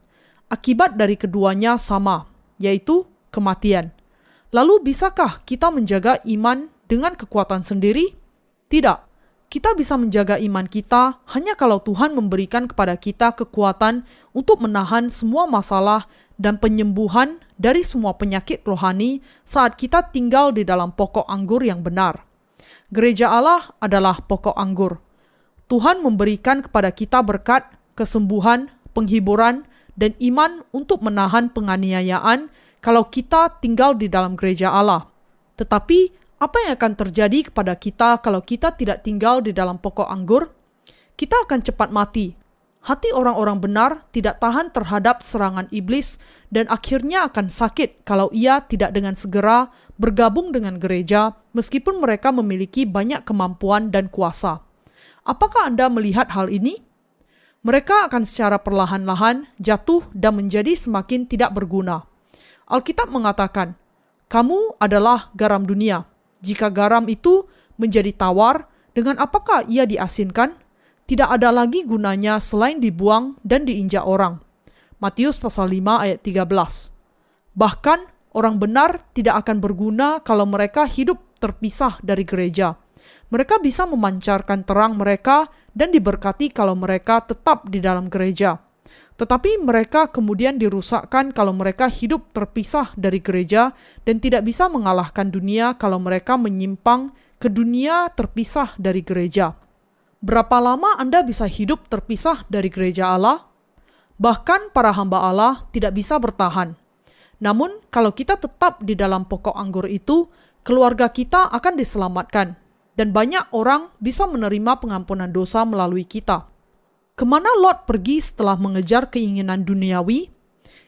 Akibat dari keduanya sama, yaitu kematian. Lalu bisakah kita menjaga iman dengan kekuatan sendiri? Tidak. Kita bisa menjaga iman kita hanya kalau Tuhan memberikan kepada kita kekuatan untuk menahan semua masalah dan penyembuhan dari semua penyakit rohani saat kita tinggal di dalam pokok anggur yang benar. Gereja Allah adalah pokok anggur. Tuhan memberikan kepada kita berkat, kesembuhan, penghiburan, dan iman untuk menahan penganiayaan kalau kita tinggal di dalam gereja Allah. Tetapi, apa yang akan terjadi kepada kita kalau kita tidak tinggal di dalam pokok anggur? Kita akan cepat mati. Hati orang-orang benar tidak tahan terhadap serangan iblis dan akhirnya akan sakit kalau ia tidak dengan segera bergabung dengan gereja meskipun mereka memiliki banyak kemampuan dan kuasa. Apakah Anda melihat hal ini? Mereka akan secara perlahan-lahan jatuh dan menjadi semakin tidak berguna. Alkitab mengatakan, "Kamu adalah garam dunia. Jika garam itu menjadi tawar, dengan apakah ia diasinkan? Tidak ada lagi gunanya selain dibuang dan diinjak orang." Matius pasal 5 ayat 13. Bahkan, orang benar tidak akan berguna kalau mereka hidup terpisah dari gereja. Mereka bisa memancarkan terang mereka dan diberkati kalau mereka tetap di dalam gereja. Tetapi mereka kemudian dirusakkan kalau mereka hidup terpisah dari gereja dan tidak bisa mengalahkan dunia kalau mereka menyimpang ke dunia terpisah dari gereja. Berapa lama Anda bisa hidup terpisah dari gereja Allah? Bahkan para hamba Allah tidak bisa bertahan. Namun, kalau kita tetap di dalam pokok anggur itu, keluarga kita akan diselamatkan. Dan banyak orang bisa menerima pengampunan dosa melalui kita. Kemana Lot pergi setelah mengejar keinginan duniawi?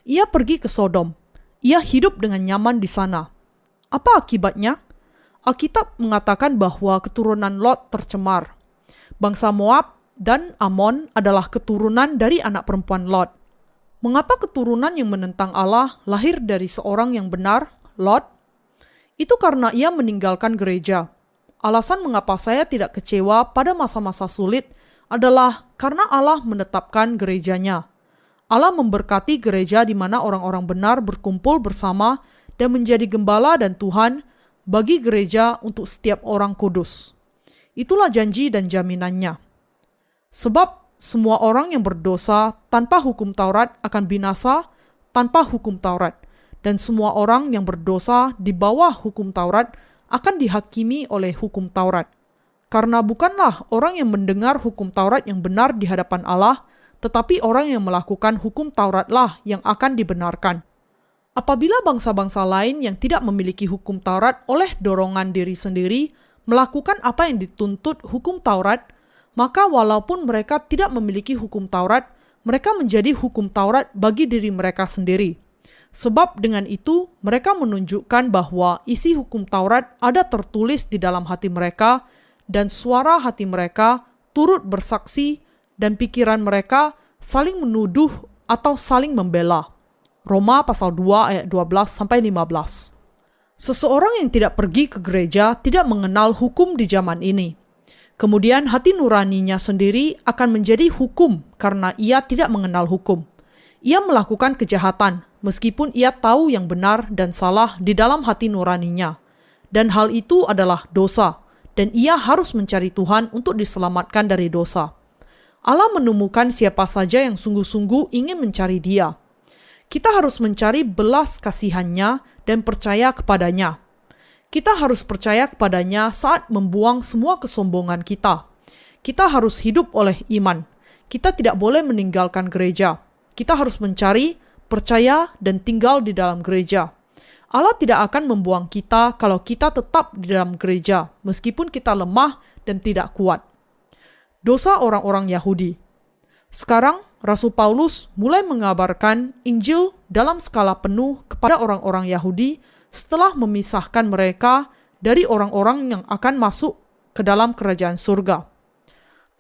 Ia pergi ke Sodom. Ia hidup dengan nyaman di sana. Apa akibatnya? Alkitab mengatakan bahwa keturunan Lot tercemar. Bangsa Moab dan Amon adalah keturunan dari anak perempuan Lot. Mengapa keturunan yang menentang Allah lahir dari seorang yang benar, Lot? Itu karena ia meninggalkan gereja. Alasan mengapa saya tidak kecewa pada masa-masa sulit adalah karena Allah menetapkan gerejanya. Allah memberkati gereja di mana orang-orang benar berkumpul bersama dan menjadi gembala dan Tuhan bagi gereja untuk setiap orang kudus. Itulah janji dan jaminannya. Sebab semua orang yang berdosa tanpa hukum Taurat akan binasa tanpa hukum Taurat, dan semua orang yang berdosa di bawah hukum Taurat akan dihakimi oleh hukum Taurat. Karena bukanlah orang yang mendengar hukum Taurat yang benar di hadapan Allah, tetapi orang yang melakukan hukum Tauratlah yang akan dibenarkan. Apabila bangsa-bangsa lain yang tidak memiliki hukum Taurat oleh dorongan diri sendiri melakukan apa yang dituntut hukum Taurat, maka walaupun mereka tidak memiliki hukum Taurat, mereka menjadi hukum Taurat bagi diri mereka sendiri. Sebab dengan itu, mereka menunjukkan bahwa isi hukum Taurat ada tertulis di dalam hati mereka, dan suara hati mereka turut bersaksi, dan pikiran mereka saling menuduh atau saling membela. Roma pasal 2 ayat 12-15. Seseorang yang tidak pergi ke gereja tidak mengenal hukum di zaman ini. Kemudian hati nuraninya sendiri akan menjadi hukum karena ia tidak mengenal hukum. Ia melakukan kejahatan meskipun ia tahu yang benar dan salah di dalam hati nuraninya. Dan hal itu adalah dosa, dan ia harus mencari Tuhan untuk diselamatkan dari dosa. Allah menemukan siapa saja yang sungguh-sungguh ingin mencari Dia. Kita harus mencari belas kasihannya dan percaya kepadanya. Kita harus percaya kepadanya saat membuang semua kesombongan kita. Kita harus hidup oleh iman. Kita tidak boleh meninggalkan gereja. Kita harus mencari, percaya, dan tinggal di dalam gereja. Allah tidak akan membuang kita kalau kita tetap di dalam gereja, meskipun kita lemah dan tidak kuat. Dosa orang-orang Yahudi. Sekarang, Rasul Paulus mulai mengabarkan Injil dalam skala penuh kepada orang-orang Yahudi setelah memisahkan mereka dari orang-orang yang akan masuk ke dalam kerajaan surga.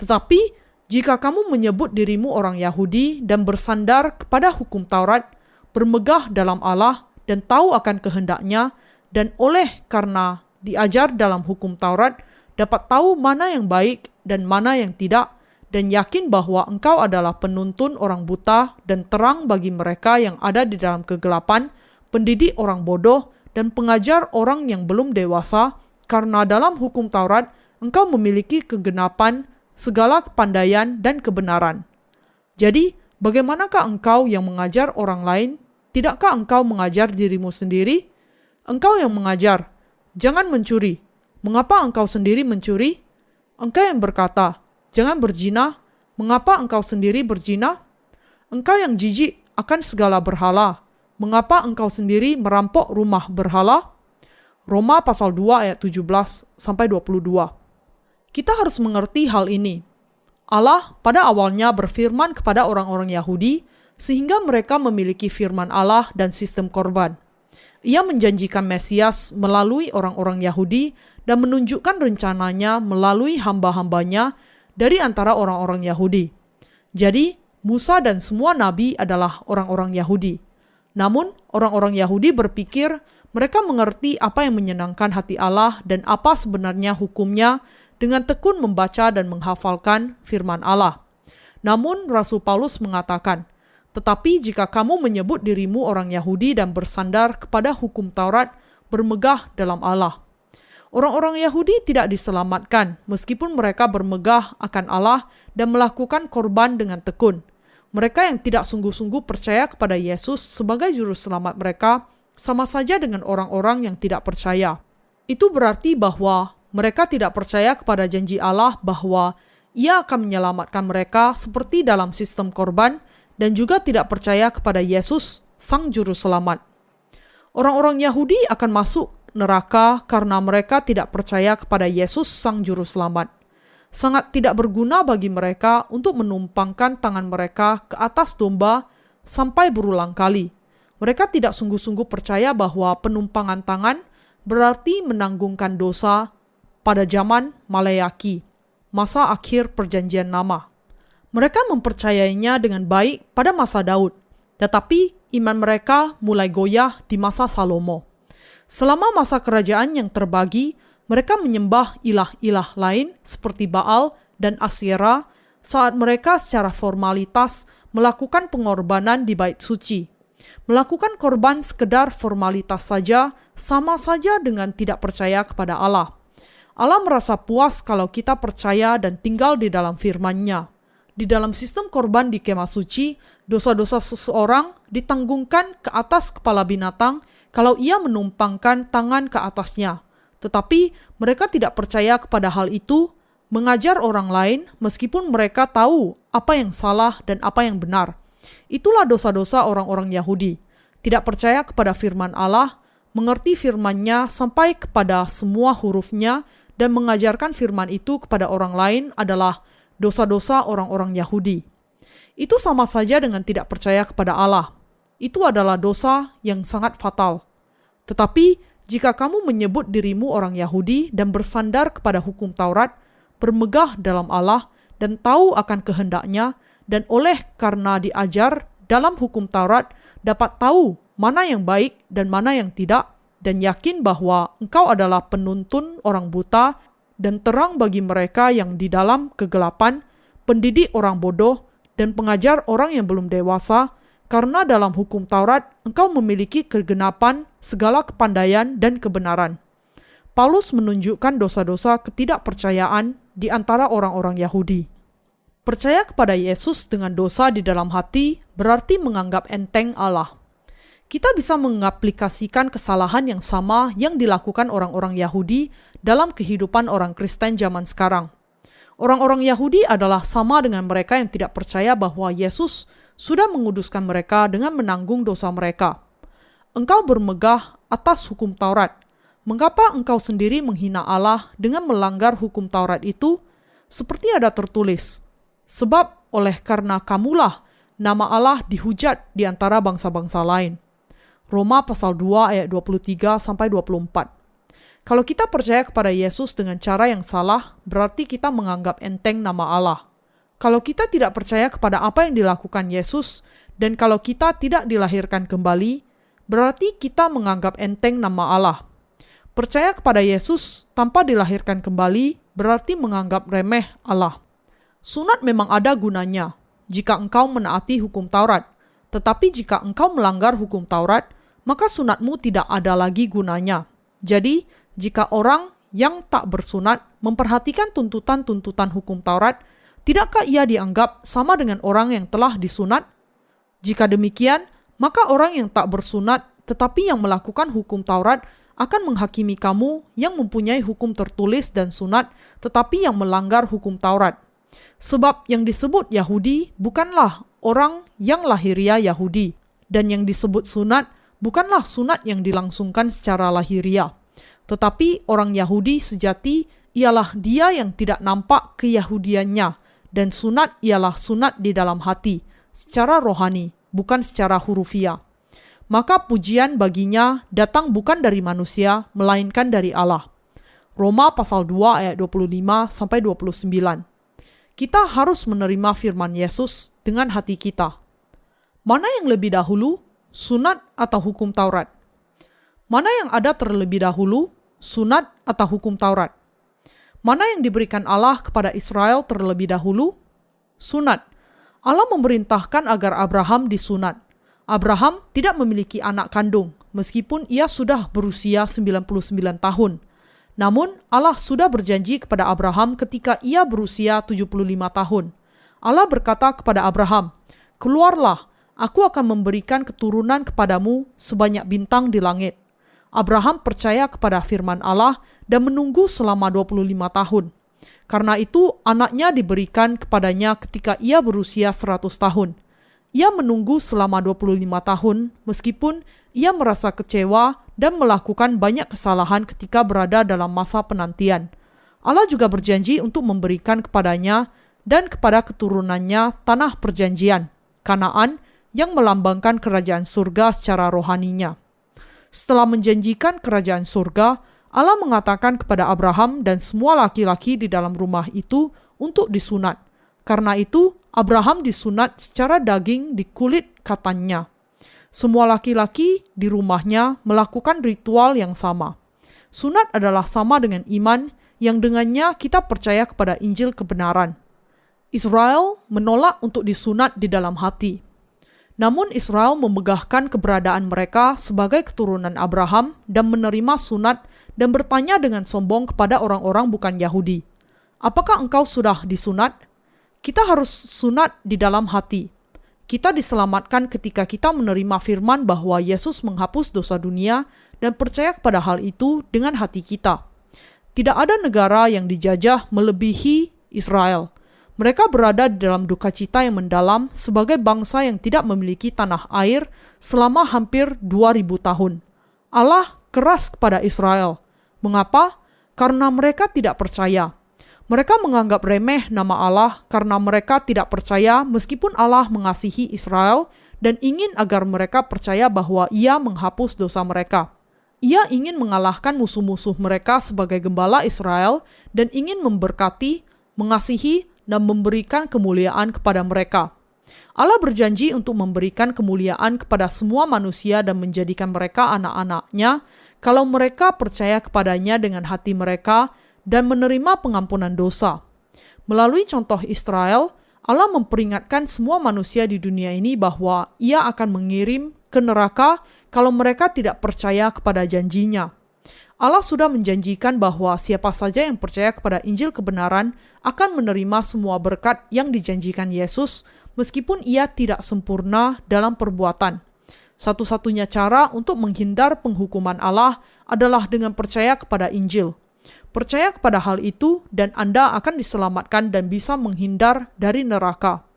Tetapi, jika kamu menyebut dirimu orang Yahudi dan bersandar kepada hukum Taurat, bermegah dalam Allah dan tahu akan kehendaknya, dan oleh karena diajar dalam hukum Taurat, dapat tahu mana yang baik dan mana yang tidak, dan yakin bahwa engkau adalah penuntun orang buta dan terang bagi mereka yang ada di dalam kegelapan, pendidik orang bodoh, dan pengajar orang yang belum dewasa, karena dalam hukum Taurat engkau memiliki kegenapan, segala kepandaian dan kebenaran. Jadi, bagaimanakah engkau yang mengajar orang lain? Tidakkah engkau mengajar dirimu sendiri? Engkau yang mengajar, jangan mencuri. Mengapa engkau sendiri mencuri? Engkau yang berkata, jangan berzina. Mengapa engkau sendiri berzina? Engkau yang jijik akan segala berhala. Mengapa engkau sendiri merampok rumah berhala? Roma pasal 2 ayat 17-22. Kita harus mengerti hal ini. Allah pada awalnya berfirman kepada orang-orang Yahudi sehingga mereka memiliki firman Allah dan sistem korban. Ia menjanjikan Mesias melalui orang-orang Yahudi dan menunjukkan rencananya melalui hamba-hambanya dari antara orang-orang Yahudi. Jadi, Musa dan semua nabi adalah orang-orang Yahudi. Namun, orang-orang Yahudi berpikir mereka mengerti apa yang menyenangkan hati Allah dan apa sebenarnya hukumnya dengan tekun membaca dan menghafalkan firman Allah. Namun, Rasul Paulus mengatakan, tetapi jika kamu menyebut dirimu orang Yahudi dan bersandar kepada hukum Taurat, bermegah dalam Allah. Orang-orang Yahudi tidak diselamatkan meskipun mereka bermegah akan Allah dan melakukan korban dengan tekun. Mereka yang tidak sungguh-sungguh percaya kepada Yesus sebagai juru selamat mereka sama saja dengan orang-orang yang tidak percaya. Itu berarti bahwa mereka tidak percaya kepada janji Allah bahwa Ia akan menyelamatkan mereka seperti dalam sistem korban dan juga tidak percaya kepada Yesus, Sang Juru Selamat. Orang-orang Yahudi akan masuk neraka karena mereka tidak percaya kepada Yesus, Sang Juru Selamat. Sangat tidak berguna bagi mereka untuk menumpangkan tangan mereka ke atas domba sampai berulang kali. Mereka tidak sungguh-sungguh percaya bahwa penumpangan tangan berarti menanggungkan dosa pada zaman Maleaki, masa akhir perjanjian lama. Mereka mempercayainya dengan baik pada masa Daud, tetapi iman mereka mulai goyah di masa Salomo. Selama masa kerajaan yang terbagi, mereka menyembah ilah-ilah lain seperti Baal dan Asyera saat mereka secara formalitas melakukan pengorbanan di bait suci. Melakukan korban sekedar formalitas saja sama saja dengan tidak percaya kepada Allah. Allah merasa puas kalau kita percaya dan tinggal di dalam firman-Nya. Di dalam sistem korban di kemah suci, dosa-dosa seseorang ditanggungkan ke atas kepala binatang kalau ia menumpangkan tangan ke atasnya. Tetapi mereka tidak percaya kepada hal itu, mengajar orang lain meskipun mereka tahu apa yang salah dan apa yang benar. Itulah dosa-dosa orang-orang Yahudi. Tidak percaya kepada firman Allah, mengerti firman-Nya sampai kepada semua hurufnya, dan mengajarkan firman itu kepada orang lain adalah dosa-dosa orang-orang Yahudi. Itu sama saja dengan tidak percaya kepada Allah. Itu adalah dosa yang sangat fatal. Tetapi, jika kamu menyebut dirimu orang Yahudi dan bersandar kepada hukum Taurat, bermegah dalam Allah, dan tahu akan kehendaknya, dan oleh karena diajar dalam hukum Taurat dapat tahu mana yang baik dan mana yang tidak, dan yakin bahwa engkau adalah penuntun orang buta dan terang bagi mereka yang di dalam kegelapan, pendidik orang bodoh, dan pengajar orang yang belum dewasa, karena dalam hukum Taurat engkau memiliki kegenapan segala kepandaian dan kebenaran. Paulus menunjukkan dosa-dosa ketidakpercayaan di antara orang-orang Yahudi. Percaya kepada Yesus dengan dosa di dalam hati berarti menganggap enteng Allah. Kita bisa mengaplikasikan kesalahan yang sama yang dilakukan orang-orang Yahudi dalam kehidupan orang Kristen zaman sekarang. Orang-orang Yahudi adalah sama dengan mereka yang tidak percaya bahwa Yesus sudah menguduskan mereka dengan menanggung dosa mereka. Engkau bermegah atas hukum Taurat. Mengapa engkau sendiri menghina Allah dengan melanggar hukum Taurat itu? Seperti ada tertulis, sebab oleh karena kamulah nama Allah dihujat di antara bangsa-bangsa lain. Roma pasal 2 ayat 23-24. Kalau kita percaya kepada Yesus dengan cara yang salah, berarti kita menganggap enteng nama Allah. Kalau kita tidak percaya kepada apa yang dilakukan Yesus, dan kalau kita tidak dilahirkan kembali, berarti kita menganggap enteng nama Allah. Percaya kepada Yesus tanpa dilahirkan kembali, berarti menganggap remeh Allah. Sunat memang ada gunanya jika engkau menaati hukum Taurat, tetapi jika engkau melanggar hukum Taurat, maka sunatmu tidak ada lagi gunanya. Jadi, jika orang yang tak bersunat memperhatikan tuntutan-tuntutan hukum Taurat, tidakkah ia dianggap sama dengan orang yang telah disunat? Jika demikian, maka orang yang tak bersunat tetapi yang melakukan hukum Taurat akan menghakimi kamu yang mempunyai hukum tertulis dan sunat tetapi yang melanggar hukum Taurat. Sebab yang disebut Yahudi bukanlah orang yang lahiriah Yahudi, dan yang disebut sunat bukanlah sunat yang dilangsungkan secara lahiriah. Tetapi orang Yahudi sejati ialah dia yang tidak nampak keyahudiannya, dan sunat ialah sunat di dalam hati, secara rohani, bukan secara hurufiah. Maka pujian baginya datang bukan dari manusia, melainkan dari Allah. Roma pasal 2 ayat 25-29. Kita harus menerima firman Yesus dengan hati kita. Mana yang lebih dahulu, sunat atau hukum Taurat? Mana yang ada terlebih dahulu, sunat atau hukum Taurat? Mana yang diberikan Allah kepada Israel terlebih dahulu? Sunat. Allah memerintahkan agar Abraham disunat. Abraham tidak memiliki anak kandung, meskipun ia sudah berusia 99 tahun. Namun, Allah sudah berjanji kepada Abraham ketika ia berusia 75 tahun. Allah berkata kepada Abraham, "Keluarlah, aku akan memberikan keturunan kepadamu sebanyak bintang di langit." Abraham percaya kepada firman Allah dan menunggu selama 25 tahun. Karena itu, anaknya diberikan kepadanya ketika ia berusia 100 tahun. Ia menunggu selama 25 tahun, meskipun ia merasa kecewa dan melakukan banyak kesalahan ketika berada dalam masa penantian. Allah juga berjanji untuk memberikan kepadanya dan kepada keturunannya tanah perjanjian, Kanaan, yang melambangkan kerajaan surga secara rohaninya. Setelah menjanjikan kerajaan surga, Allah mengatakan kepada Abraham dan semua laki-laki di dalam rumah itu untuk disunat. Karena itu, Abraham disunat secara daging di kulit katanya. Semua laki-laki di rumahnya melakukan ritual yang sama. Sunat adalah sama dengan iman yang dengannya kita percaya kepada Injil kebenaran. Israel menolak untuk disunat di dalam hati. Namun Israel memegahkan keberadaan mereka sebagai keturunan Abraham dan menerima sunat dan bertanya dengan sombong kepada orang-orang bukan Yahudi, "Apakah engkau sudah disunat?" Kita harus sunat di dalam hati. Kita diselamatkan ketika kita menerima firman bahwa Yesus menghapus dosa dunia dan percaya kepada hal itu dengan hati kita. Tidak ada negara yang dijajah melebihi Israel. Mereka berada di dalam duka cita yang mendalam sebagai bangsa yang tidak memiliki tanah air selama hampir 2000 tahun. Allah keras kepada Israel. Mengapa? Karena mereka tidak percaya. Mereka menganggap remeh nama Allah karena mereka tidak percaya meskipun Allah mengasihi Israel dan ingin agar mereka percaya bahwa Ia menghapus dosa mereka. Ia ingin mengalahkan musuh-musuh mereka sebagai gembala Israel dan ingin memberkati, mengasihi, dan memberikan kemuliaan kepada mereka. Allah berjanji untuk memberikan kemuliaan kepada semua manusia dan menjadikan mereka anak-anaknya kalau mereka percaya kepadanya dengan hati mereka dan menerima pengampunan dosa. Melalui contoh Israel, Allah memperingatkan semua manusia di dunia ini bahwa Ia akan mengirim ke neraka kalau mereka tidak percaya kepada janjinya. Allah sudah menjanjikan bahwa siapa saja yang percaya kepada Injil kebenaran akan menerima semua berkat yang dijanjikan Yesus, meskipun ia tidak sempurna dalam perbuatan. Satu-satunya cara untuk menghindar penghukuman Allah adalah dengan percaya kepada Injil. Percaya kepada hal itu dan Anda akan diselamatkan dan bisa menghindar dari neraka.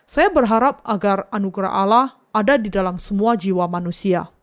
Saya berharap agar anugerah Allah ada di dalam semua jiwa manusia.